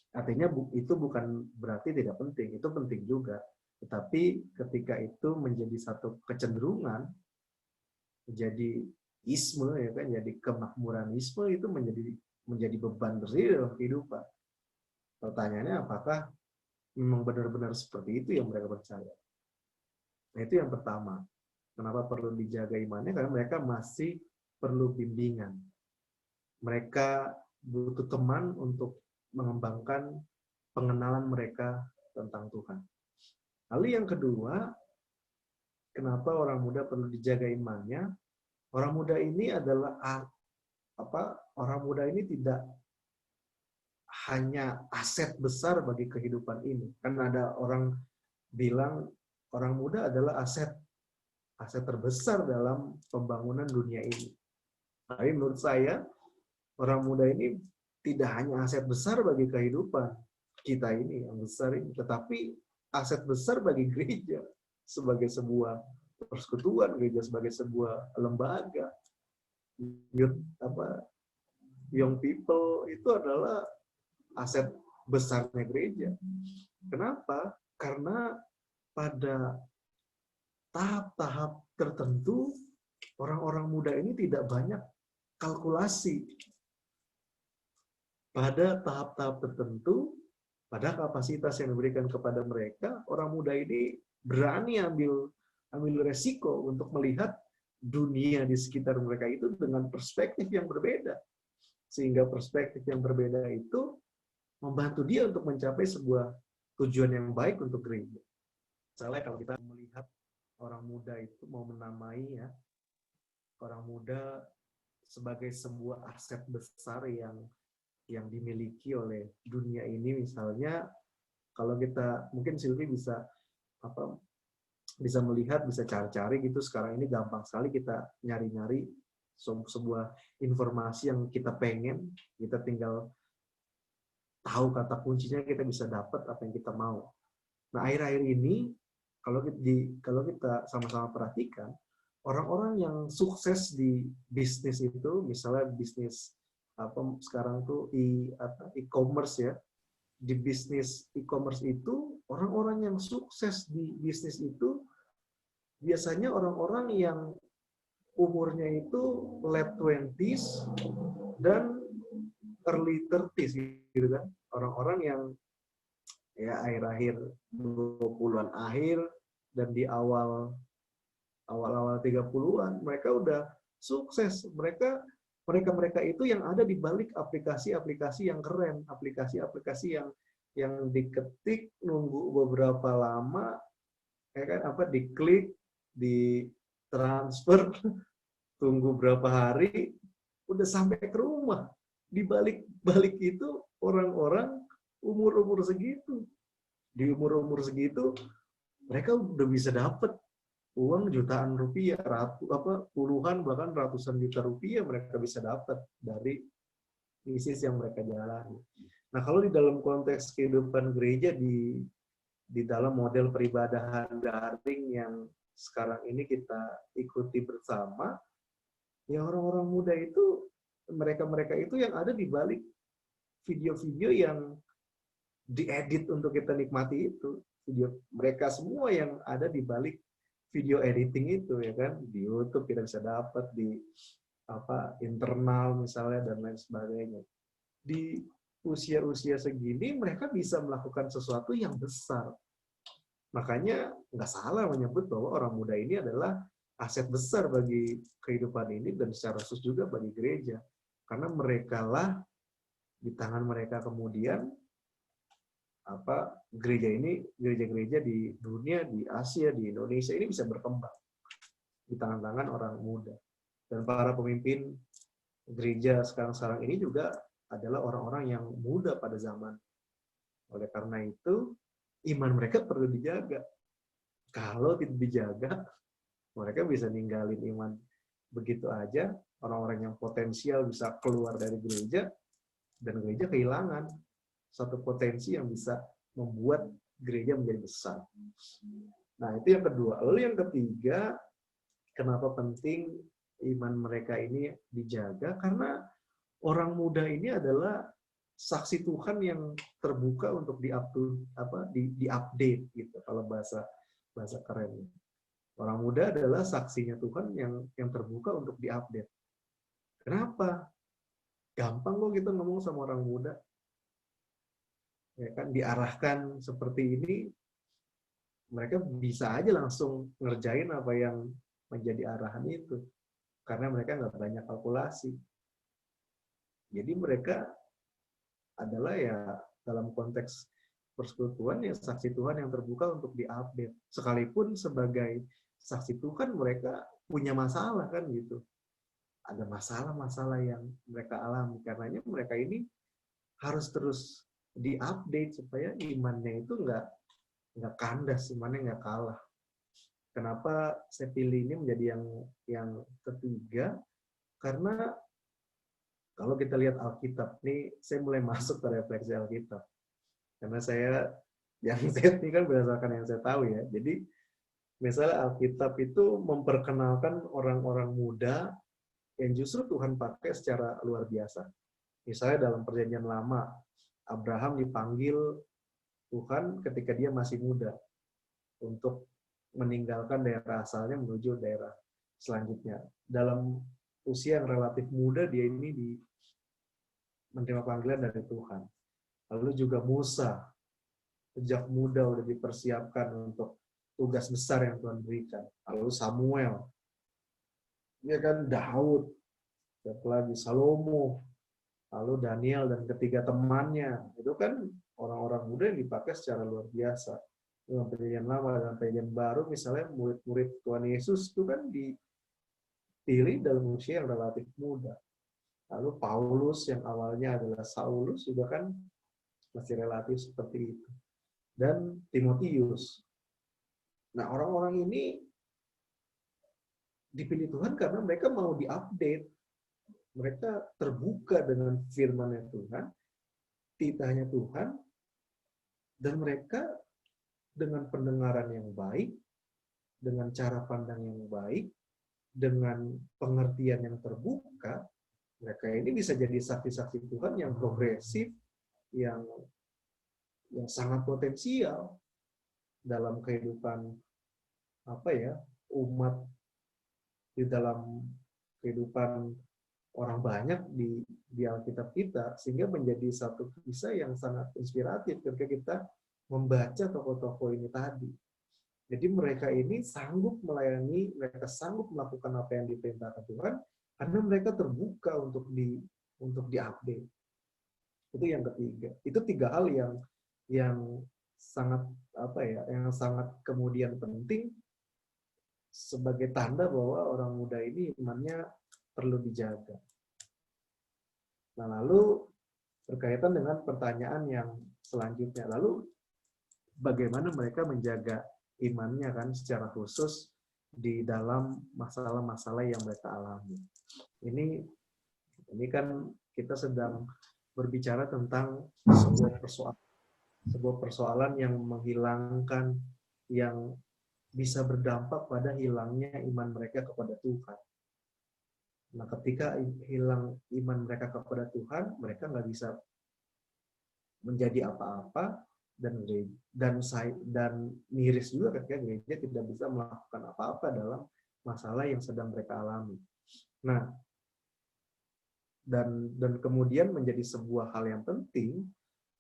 Artinya itu bukan berarti tidak penting, itu penting juga. Tetapi ketika itu menjadi satu kecenderungan, menjadi isme, ya kan, jadi kemakmuranisme, itu menjadi beban tersendiri dalam kehidupan. Pertanyaannya, apakah memang benar-benar seperti itu yang mereka percaya? Nah, itu yang pertama. Kenapa perlu dijaga imannya? Karena mereka masih perlu bimbingan. Mereka butuh teman untuk mengembangkan pengenalan mereka tentang Tuhan. Lalu yang kedua, kenapa orang muda perlu dijaga imannya? Orang muda ini adalah orang muda ini tidak hanya aset besar bagi kehidupan ini. Kan ada orang bilang orang muda adalah aset terbesar dalam pembangunan dunia ini. Tapi menurut saya, orang muda ini tidak hanya aset besar bagi kehidupan kita ini yang besar ini, tetapi aset besar bagi gereja sebagai sebuah persekutuan, gereja sebagai sebuah lembaga. Young people itu adalah aset besarnya gereja. Kenapa? Karena pada tahap-tahap tertentu, orang-orang muda ini tidak banyak kalkulasi. Pada tahap-tahap tertentu, pada kapasitas yang diberikan kepada mereka, orang muda ini berani ambil resiko untuk melihat dunia di sekitar mereka itu dengan perspektif yang berbeda. Sehingga perspektif yang berbeda itu membantu dia untuk mencapai sebuah tujuan yang baik untuk gereja. Misalnya kalau kita melihat orang muda itu mau menamai ya, orang muda sebagai sebuah aset besar yang dimiliki oleh dunia ini. Misalnya kalau kita, mungkin Silvi bisa melihat, bisa cari-cari gitu, sekarang ini gampang sekali kita nyari-nyari sebuah informasi yang kita pengen, kita tinggal tahu kata kuncinya, kita bisa dapat apa yang kita mau. Nah, akhir-akhir ini kalau kita sama-sama perhatikan, orang-orang yang sukses di bisnis itu, misalnya bisnis sekarang tuh e-commerce ya, di bisnis e-commerce itu, orang-orang yang sukses di bisnis itu biasanya orang-orang yang umurnya itu late 20s dan early 30s gitu kan. Orang-orang yang ya akhir-akhir 20-an akhir dan di awal 30-an, mereka udah sukses. Mereka itu yang ada di balik aplikasi-aplikasi yang keren, aplikasi-aplikasi yang diketik, nunggu beberapa lama, ya kan, diklik, ditransfer, tunggu berapa hari, udah sampai ke rumah. Di balik itu orang-orang umur-umur segitu. Di umur-umur segitu mereka udah bisa dapat uang jutaan rupiah, puluhan bahkan ratusan juta rupiah mereka bisa dapat dari bisnis yang mereka jalani. Nah, kalau di dalam konteks kehidupan gereja di dalam model peribadahan daring yang sekarang ini kita ikuti bersama, ya orang-orang muda itu, mereka itu yang ada di balik video-video yang diedit untuk kita nikmati itu. Video mereka semua yang ada di balik video editing itu, ya kan, di YouTube kita bisa dapat, di internal misalnya dan lain sebagainya. Di usia-usia segini mereka bisa melakukan sesuatu yang besar. Makanya nggak salah menyebut bahwa orang muda ini adalah aset besar bagi kehidupan ini dan secara khusus juga bagi gereja. Karena merekalah, di tangan mereka kemudian gereja-gereja di dunia, di Asia, di Indonesia ini bisa berkembang di tangan-tangan orang muda. Dan para pemimpin gereja sekarang ini juga adalah orang-orang yang muda pada zaman. Oleh karena itu, iman mereka perlu dijaga. Kalau tidak dijaga, mereka bisa ninggalin iman begitu aja. Orang-orang yang potensial bisa keluar dari gereja, dan gereja kehilangan satu potensi yang bisa membuat gereja menjadi besar. Nah, itu yang kedua. Lalu yang ketiga, kenapa penting iman mereka ini dijaga? Karena orang muda ini adalah saksi Tuhan yang terbuka untuk di-update gitu kalau bahasa keren. Orang muda adalah saksinya Tuhan yang terbuka untuk diupdate. Kenapa? Gampang kok kita ngomong sama orang muda. Ya kan, diarahkan seperti ini, mereka bisa aja langsung ngerjain apa yang menjadi arahan itu. Karena mereka nggak banyak kalkulasi. Jadi mereka adalah ya dalam konteks persekutuan ya saksi Tuhan yang terbuka untuk diupdate. Sekalipun sebagai saksi Tuhan mereka punya masalah kan gitu. Ada masalah-masalah yang mereka alami. Karenanya mereka ini harus terus diupdate supaya imannya itu nggak kandas, imannya nggak kalah. Kenapa saya pilih ini menjadi yang ketiga? Karena kalau kita lihat Alkitab nih, saya mulai masuk ke refleksi Alkitab. Karena yang saya ini kan berdasarkan yang saya tahu ya. Jadi misalnya Alkitab itu memperkenalkan orang-orang muda yang justru Tuhan pakai secara luar biasa. Misalnya dalam Perjanjian Lama, Abraham dipanggil Tuhan ketika dia masih muda untuk meninggalkan daerah asalnya menuju daerah selanjutnya. Dalam usia yang relatif muda dia ini menerima panggilan dari Tuhan. Lalu juga Musa, sejak muda udah dipersiapkan untuk tugas besar yang Tuhan berikan. Lalu Samuel, ya kan, Daud, satu lagi Salomo, lalu Daniel dan ketiga temannya. Itu kan orang-orang muda yang dipakai secara luar biasa. Dalam Perjanjian Lama dan Perjanjian Baru, misalnya murid-murid Tuhan Yesus itu kan dipilih dalam usia yang relatif muda. Lalu Paulus yang awalnya adalah Saulus juga kan masih relatif seperti itu. Dan Timotius. Nah, orang-orang ini dipilih Tuhan karena mereka mau diupdate. Mereka terbuka dengan firman-Nya Tuhan, titahnya Tuhan, dan mereka dengan pendengaran yang baik, dengan cara pandang yang baik, dengan pengertian yang terbuka, mereka ini bisa jadi saksi-saksi Tuhan yang progresif, yang sangat potensial dalam kehidupan umat, di dalam kehidupan orang banyak di Alkitab kita, sehingga menjadi satu kisah yang sangat inspiratif ketika kita membaca tokoh-tokoh ini tadi. Jadi mereka ini sanggup melayani, mereka sanggup melakukan apa yang diperintahkan Tuhan, karena mereka terbuka untuk diupdate. Itu yang ketiga. Itu tiga hal yang sangat yang sangat kemudian penting sebagai tanda bahwa orang muda ini imannya perlu dijaga. Nah, lalu berkaitan dengan pertanyaan yang selanjutnya, lalu bagaimana mereka menjaga imannya kan secara khusus di dalam masalah-masalah yang mereka alami. Ini kan kita sedang berbicara tentang sebuah persoalan yang menghilangkan, yang bisa berdampak pada hilangnya iman mereka kepada Tuhan. Nah, ketika hilang iman mereka kepada Tuhan, mereka nggak bisa menjadi apa-apa, dan miris juga ketika gereja tidak bisa melakukan apa-apa dalam masalah yang sedang mereka alami. Nah, dan kemudian menjadi sebuah hal yang penting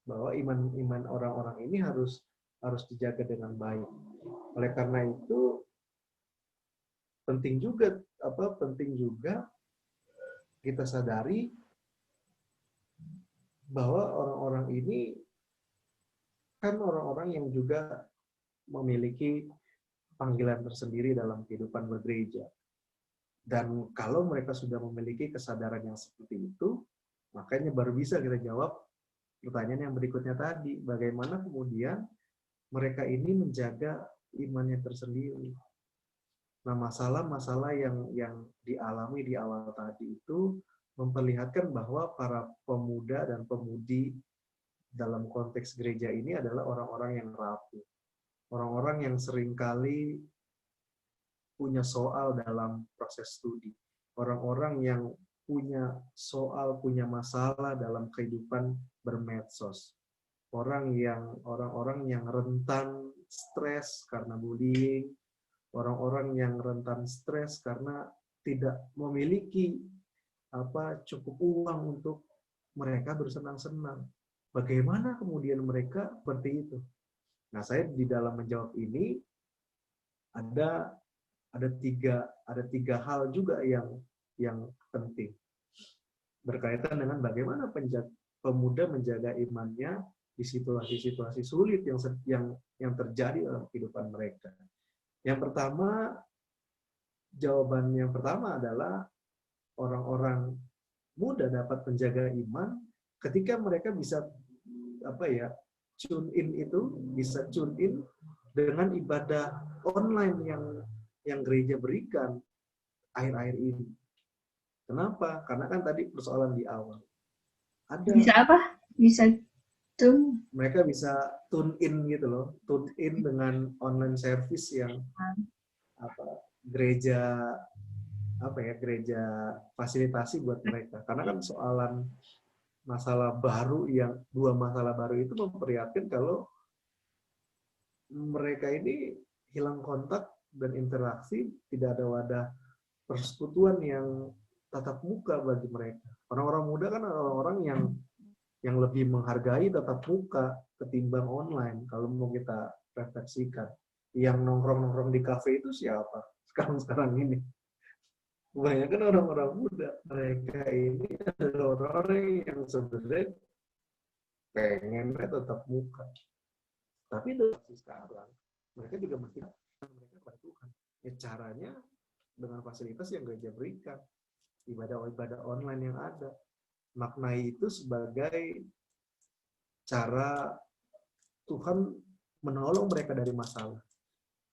bahwa iman orang-orang ini harus dijaga dengan baik. Oleh karena itu penting juga kita sadari bahwa orang-orang ini kan orang-orang yang juga memiliki panggilan tersendiri dalam kehidupan bergereja. Dan kalau mereka sudah memiliki kesadaran yang seperti itu, makanya baru bisa kita jawab pertanyaan yang berikutnya tadi, bagaimana kemudian mereka ini menjaga imannya tersendiri. Nah, masalah-masalah yang dialami di awal tadi itu memperlihatkan bahwa para pemuda dan pemudi dalam konteks gereja ini adalah orang-orang yang rapuh. Orang-orang yang seringkali punya soal dalam proses studi. orang-orang yang punya punya masalah dalam kehidupan bermedsos. Orang-orang yang rentan stres karena bullying, orang-orang yang rentan stres karena tidak memiliki cukup uang untuk mereka bersenang-senang. Bagaimana kemudian mereka seperti itu? Nah, saya di dalam menjawab ini ada tiga hal juga yang penting berkaitan dengan bagaimana pemuda menjaga imannya di situasi-situasi sulit yang terjadi dalam kehidupan mereka. Jawaban yang pertama adalah orang-orang muda dapat menjaga iman ketika mereka bisa bisa tune in dengan ibadah online yang gereja berikan akhir-akhir ini. Kenapa? Karena kan tadi persoalan di awal. Bisa apa? Bisa tune. Mereka bisa tune in gitu loh, tune in dengan online service yang gereja fasilitasi buat mereka. Karena kan dua masalah baru itu memperlihatkan kalau mereka ini hilang kontak dan interaksi, tidak ada wadah persekutuan yang tatap muka bagi mereka. Orang-orang muda kan orang-orang yang lebih menghargai tatap muka ketimbang online. Kalau mau kita refleksikan, yang nongkrong-nongkrong di kafe itu siapa sekarang ini? Kebanyakan orang-orang muda. Mereka ini adalah orang-orang yang sebenarnya pengen tatap muka. Tapi sekarang mereka juga mesti mereka pada Tuhan. Ya, caranya dengan fasilitas yang gereja berikan, ibadah online yang ada. Maknai itu sebagai cara Tuhan menolong mereka dari masalah.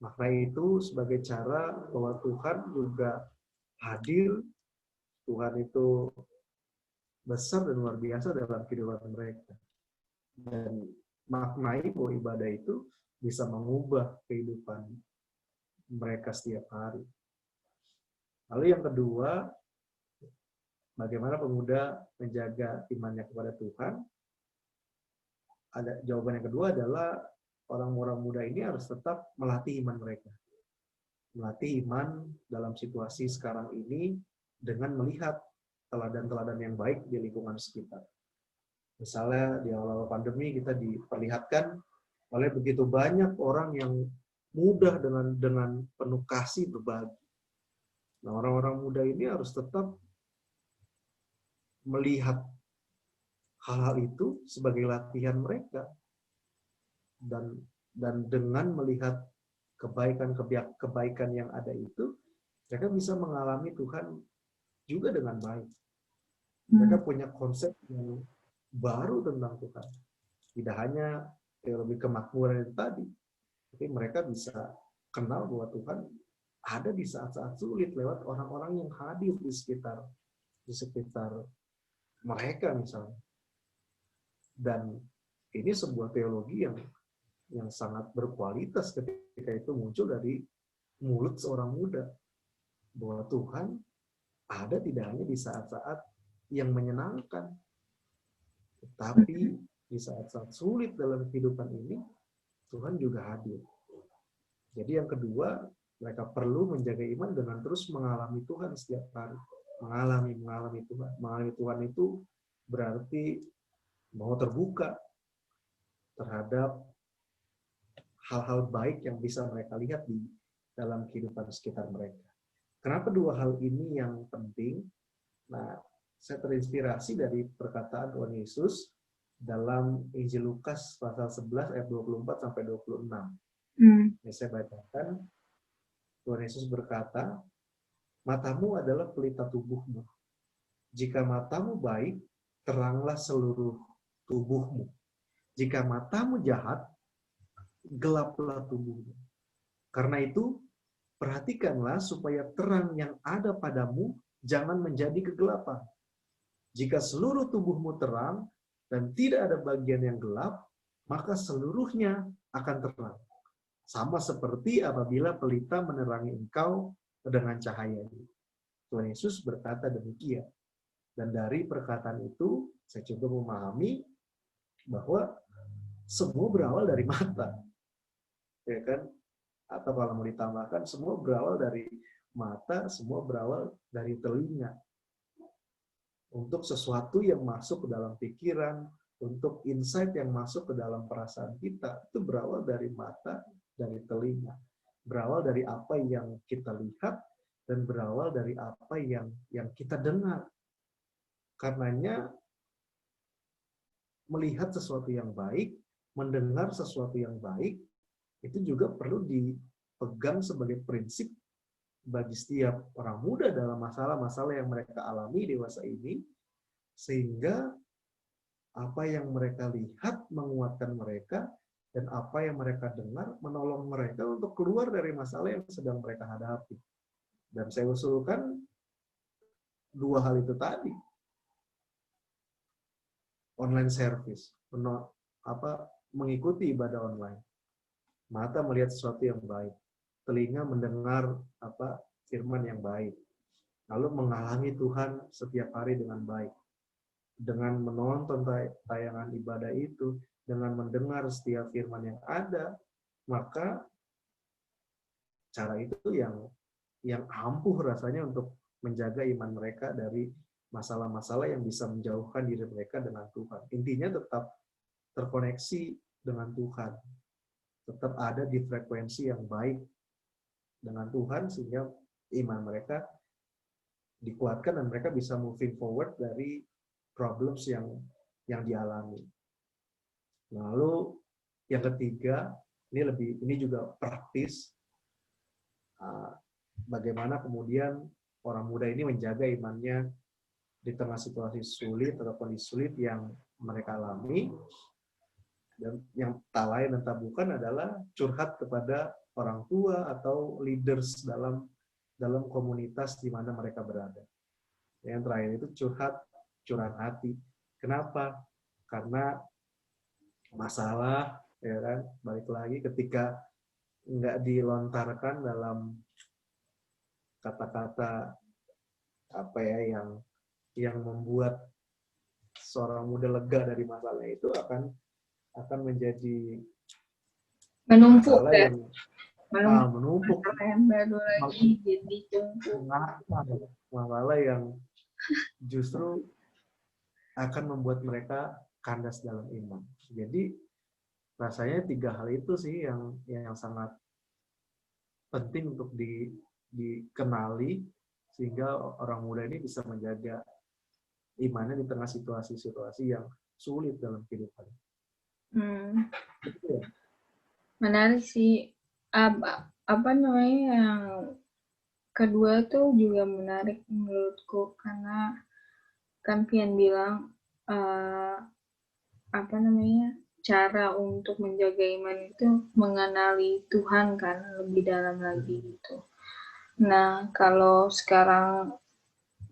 Maknai itu sebagai cara bahwa Tuhan juga hadir, Tuhan itu besar dan luar biasa dalam kehidupan mereka. Dan maknai bahwa ibadah itu bisa mengubah kehidupan mereka setiap hari. Lalu yang kedua, bagaimana pemuda menjaga imannya kepada Tuhan? Jawaban yang kedua adalah orang-orang muda ini harus tetap melatih iman mereka. Melatih iman dalam situasi sekarang ini dengan melihat teladan-teladan yang baik di lingkungan sekitar. Misalnya di awal pandemi kita diperlihatkan oleh begitu banyak orang yang mudah dengan penuh kasih berbagi. Nah, orang-orang muda ini harus tetap melihat hal-hal itu sebagai latihan mereka, dan dengan melihat kebaikan yang ada itu, mereka bisa mengalami Tuhan juga dengan baik. Mereka punya konsep yang baru tentang Tuhan. Tidak hanya teologi kemakmuran itu tadi, tapi mereka bisa kenal bahwa Tuhan ada di saat-saat sulit lewat orang-orang yang hadir di sekitar mereka misalnya. Dan ini sebuah teologi yang sangat berkualitas ketika itu muncul dari mulut seorang muda, bahwa Tuhan ada tidak hanya di saat-saat yang menyenangkan, tetapi di saat-saat sulit dalam kehidupan ini Tuhan juga hadir. Jadi yang kedua, mereka perlu menjaga iman dengan terus mengalami Tuhan setiap hari. Mengalami Tuhan. Mengalami Tuhan itu berarti mau terbuka terhadap hal-hal baik yang bisa mereka lihat di dalam kehidupan sekitar mereka. Kenapa dua hal ini yang penting? Nah, saya terinspirasi dari perkataan Tuhan Yesus dalam Injil Lukas pasal 11 ayat 24 sampai 26. Ini saya bacakan. Tuhan Yesus berkata, "Matamu adalah pelita tubuhmu. Jika matamu baik, teranglah seluruh tubuhmu. Jika matamu jahat, gelaplah tubuhmu. Karena itu, perhatikanlah supaya terang yang ada padamu jangan menjadi kegelapan. Jika seluruh tubuhmu terang dan tidak ada bagian yang gelap, maka seluruhnya akan terang. Sama seperti apabila pelita menerangi engkau dengan cahayanya." Tuhan Yesus berkata demikian. Dan dari perkataan itu, saya coba memahami bahwa semua berawal dari mata. Ya kan? Atau kalau mau ditambahkan, semua berawal dari mata, semua berawal dari telinga. Untuk sesuatu yang masuk ke dalam pikiran, untuk insight yang masuk ke dalam perasaan kita, itu berawal dari mata, dari telinga. Berawal dari apa yang kita lihat, dan berawal dari apa yang kita dengar. Karenanya, melihat sesuatu yang baik, mendengar sesuatu yang baik, itu juga perlu dipegang sebagai prinsip bagi setiap orang muda dalam masalah-masalah yang mereka alami dewasa ini, sehingga apa yang mereka lihat menguatkan mereka, dan apa yang mereka dengar menolong mereka untuk keluar dari masalah yang sedang mereka hadapi. Dan saya usulkan dua hal itu tadi. Online service, mengikuti ibadah online. Mata melihat sesuatu yang baik, telinga mendengar firman yang baik, lalu mengalami Tuhan setiap hari dengan baik, dengan menonton tayangan ibadah itu, dengan mendengar setiap firman yang ada, maka cara itu yang ampuh rasanya untuk menjaga iman mereka dari masalah-masalah yang bisa menjauhkan diri mereka dengan Tuhan. Intinya tetap terkoneksi dengan Tuhan, tetap ada di frekuensi yang baik dengan Tuhan, sehingga iman mereka dikuatkan dan mereka bisa moving forward dari problems yang dialami. Lalu yang ketiga, ini juga praktis, bagaimana kemudian orang muda ini menjaga imannya di tengah situasi sulit atau kondisi sulit yang mereka alami. Dan yang tak lain dan tak bukan adalah curhat kepada orang tua atau leaders dalam komunitas di mana mereka berada. Yang terakhir itu curhat hati. Kenapa? Karena masalah, ya kan, balik lagi ketika nggak dilontarkan dalam kata-kata yang membuat seorang muda lega dari masalah itu akan menjadi Menumpuk masalah ya. yang menumpuk. Masalah yang baru lagi jadi tumpuk. Masalah yang justru akan membuat mereka kandas dalam iman. Jadi rasanya tiga hal itu sih yang sangat penting untuk dikenali, sehingga orang muda ini bisa menjaga imannya di tengah situasi-situasi yang sulit dalam kehidupan. Gitu ya? Menarik sih. Apa namanya yang kedua tuh juga menarik menurutku, karena kan Pian bilang cara untuk menjaga iman itu mengenali Tuhan kan lebih dalam lagi gitu. Nah, kalau sekarang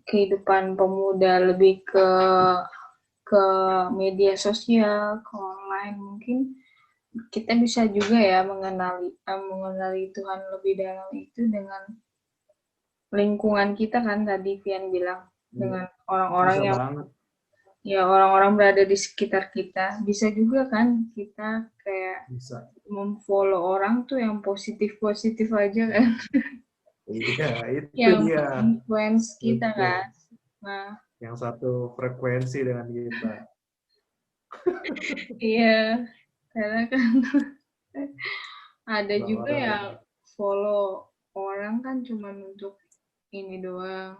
kehidupan pemuda lebih ke media sosial, ke online, mungkin kita bisa juga ya mengenali Tuhan lebih dalam itu dengan lingkungan kita kan, tadi Vian bilang, dengan orang-orang yang banget. Ya orang-orang berada di sekitar kita. Bisa juga kan kita kayak memfollow orang tuh yang positif-positif aja kan. Iya, itu yang dia. Influence kita kan. Nah, yang satu frekuensi dengan kita. Iya, karena kan ada juga yang follow orang kan cuma untuk ini doang,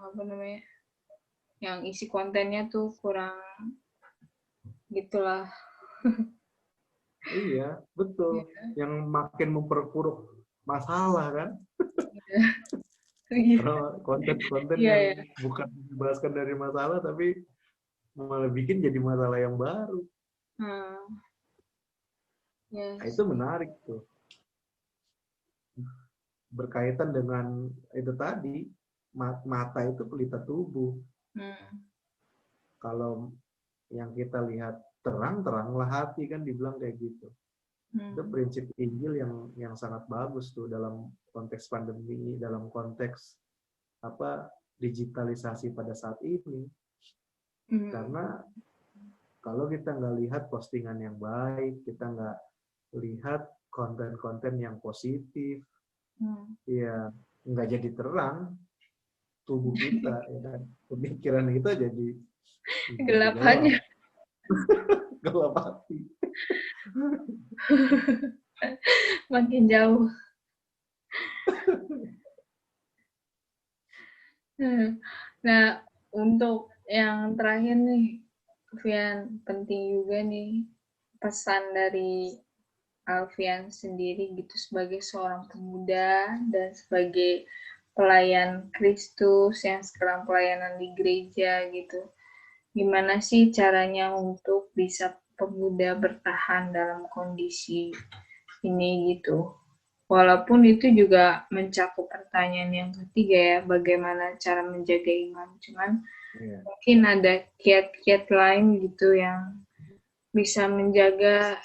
yang isi kontennya tuh kurang gitulah. Iya, betul. Yang makin memperburuk masalah kan. Karena konten-konten yang bukan dibahaskan dari masalah, tapi malah bikin jadi masalah yang baru. Nah, itu menarik tuh. Berkaitan dengan itu tadi, mata itu pelita tubuh. Kalau yang kita lihat terang-teranglah hati, kan dibilang kayak gitu. Itu prinsip Injil yang sangat bagus tuh dalam konteks pandemi, dalam konteks digitalisasi pada saat ini. Karena kalau kita nggak lihat postingan yang baik, kita nggak lihat konten-konten yang positif, ya nggak jadi terang tubuh kita, ya kan? Pemikiran kita jadi Gelap gelap, aja. gelap hati. Makin jauh. Nah, untuk yang terakhir nih, Alfian, penting juga nih pesan dari Alfian sendiri gitu sebagai seorang pemuda dan sebagai pelayan Kristus yang sekarang pelayanan di gereja gitu. Gimana sih caranya untuk bisa pemuda bertahan dalam kondisi ini gitu? Walaupun itu juga mencakup pertanyaan yang ketiga ya, bagaimana cara menjaga iman. Cuman mungkin ada kiat-kiat lain gitu yang bisa menjaga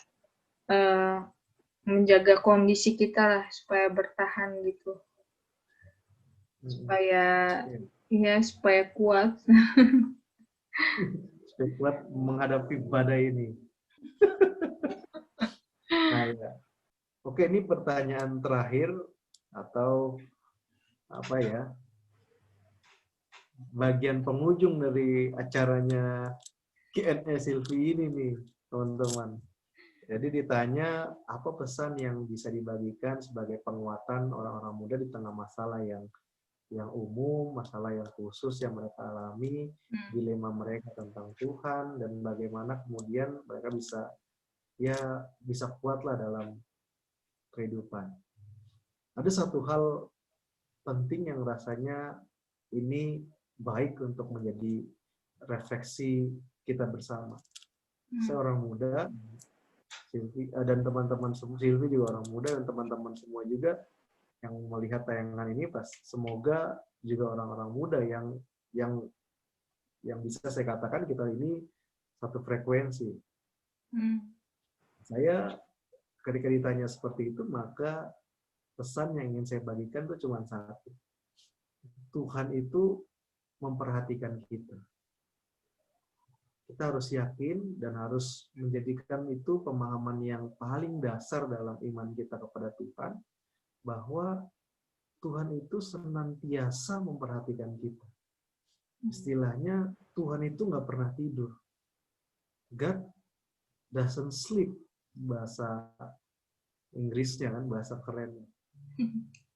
kondisi kita lah supaya bertahan gitu. Supaya kuat. Supaya kuat menghadapi badai ini. Nah, ya. Oke, ini pertanyaan terakhir atau apa ya? Bagian penghujung dari acaranya Q&A Silvi ini nih, teman-teman. Jadi ditanya apa pesan yang bisa dibagikan sebagai penguatan orang-orang muda di tengah masalah yang umum, masalah yang khusus yang mereka alami, dilema mereka tentang Tuhan, dan bagaimana kemudian mereka bisa kuatlah dalam kehidupan. Ada satu hal penting yang rasanya ini baik untuk menjadi refleksi kita bersama. Saya orang muda, Silvi dan teman-teman semua, Silvi juga orang muda dan teman-teman semua juga yang melihat tayangan ini, semoga juga orang-orang muda yang bisa saya katakan kita ini satu frekuensi. Saya ketika ditanya seperti itu, maka pesan yang ingin saya bagikan itu cuma satu. Tuhan itu memperhatikan kita. Kita harus yakin dan harus menjadikan itu pemahaman yang paling dasar dalam iman kita kepada Tuhan, bahwa Tuhan itu senantiasa memperhatikan kita. Istilahnya, Tuhan itu nggak pernah tidur. God doesn't sleep, bahasa Inggrisnya kan, bahasa keren.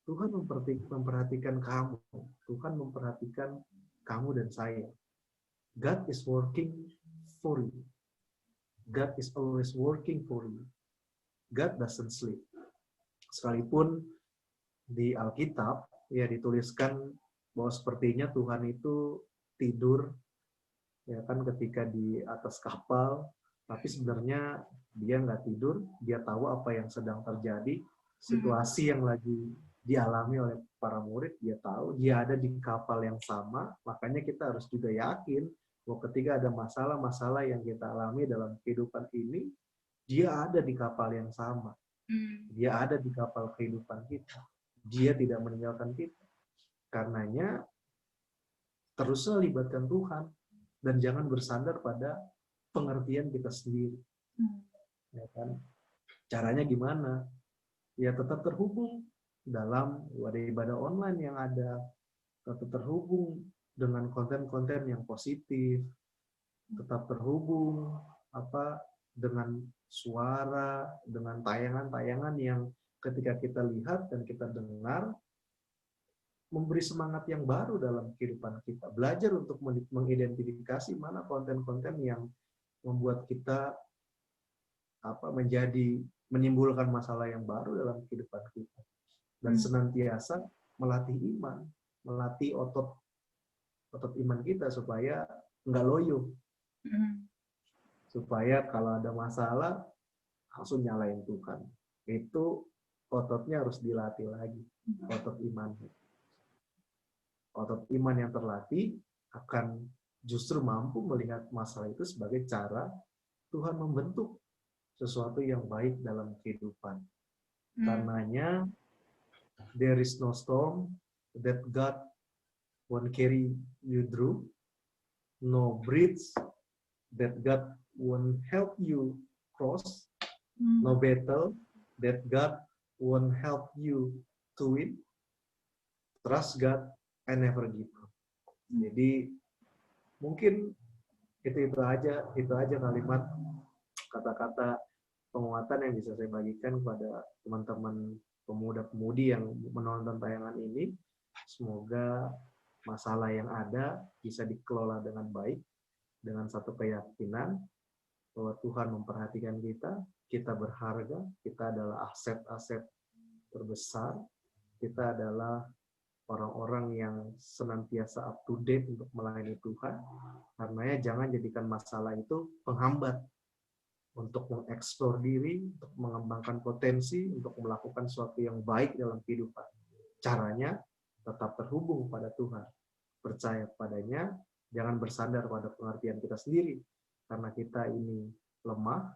Tuhan memperhatikan kamu. Tuhan memperhatikan kamu dan saya. God is working for you. God is always working for you. God doesn't sleep. Sekalipun di Alkitab ya dituliskan bahwa sepertinya Tuhan itu tidur ya kan ketika di atas kapal, tapi sebenarnya dia nggak tidur, dia tahu apa yang sedang terjadi, situasi yang lagi dialami oleh para murid, dia tahu, dia ada di kapal yang sama, makanya kita harus juga yakin bahwa ketika ada masalah-masalah yang kita alami dalam kehidupan ini, dia ada di kapal yang sama. Dia ada di kapal kehidupan kita. Dia tidak meninggalkan kita. Karenanya, teruslah libatkan Tuhan. Dan jangan bersandar pada pengertian kita sendiri. Ya kan? Caranya gimana? Ya tetap terhubung dalam wadah ibadah online yang ada. Tetap terhubung dengan konten-konten yang positif. Tetap terhubung dengan suara, dengan tayangan-tayangan yang ketika kita lihat dan kita dengar, memberi semangat yang baru dalam kehidupan kita. Belajar untuk mengidentifikasi mana konten-konten yang membuat kita menimbulkan masalah yang baru dalam kehidupan kita. Dan senantiasa melatih iman, melatih otot iman kita supaya nggak loyo. Supaya kalau ada masalah, langsung nyalain Tuhan. Itu ototnya harus dilatih lagi, otot iman. Otot iman yang terlatih akan justru mampu melihat masalah itu sebagai cara Tuhan membentuk sesuatu yang baik dalam kehidupan. Karenanya, there is no storm that God won't carry you through, no bridge that God won't help you cross, no battle that God won't help you to win. Trust God and never give up. Jadi mungkin itu aja kalimat kata-kata penguatan yang bisa saya bagikan kepada teman-teman pemuda-pemudi yang menonton tayangan ini. Semoga masalah yang ada bisa dikelola dengan baik, dengan satu keyakinan bahwa Tuhan memperhatikan kita berharga, kita adalah aset-aset terbesar, kita adalah orang-orang yang senantiasa up to date untuk melayani Tuhan. Karenanya jangan jadikan masalah itu penghambat untuk mengeksplor diri, untuk mengembangkan potensi, untuk melakukan sesuatu yang baik dalam kehidupan. Caranya tetap terhubung pada Tuhan, percaya padanya, jangan bersandar pada pengertian kita sendiri, karena kita ini lemah,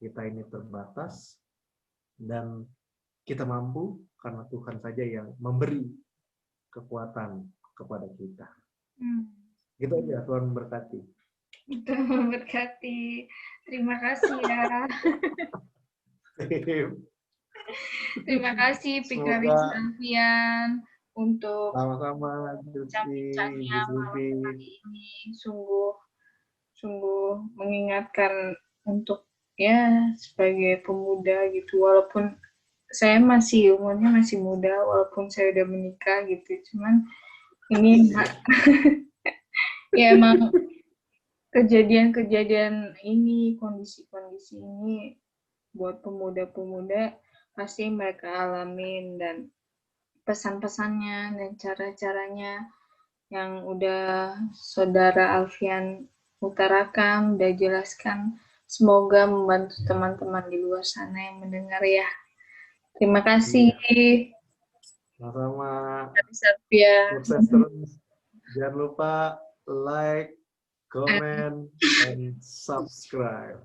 kita ini terbatas, dan kita mampu karena Tuhan saja yang memberi kekuatan kepada kita. Gitu aja, Tuhan memberkati. Itu memberkati. Terima kasih ya. Terima kasih Pikari Alfian untuk sama-sama bincang-bincangnya malam hari ini. Sungguh mengingatkan untuk ya sebagai pemuda gitu, walaupun saya umurnya masih muda, walaupun saya udah menikah gitu, cuman ini ya emang kejadian-kejadian ini, kondisi-kondisi ini buat pemuda-pemuda pasti mereka alamin, dan pesan-pesannya dan cara-caranya yang udah Saudara Alfian utarakan, udah jelaskan, semoga membantu teman-teman di luar sana yang mendengar ya. Terima kasih. Sama-sama. Sukses terus. Jangan lupa like, comment, and subscribe.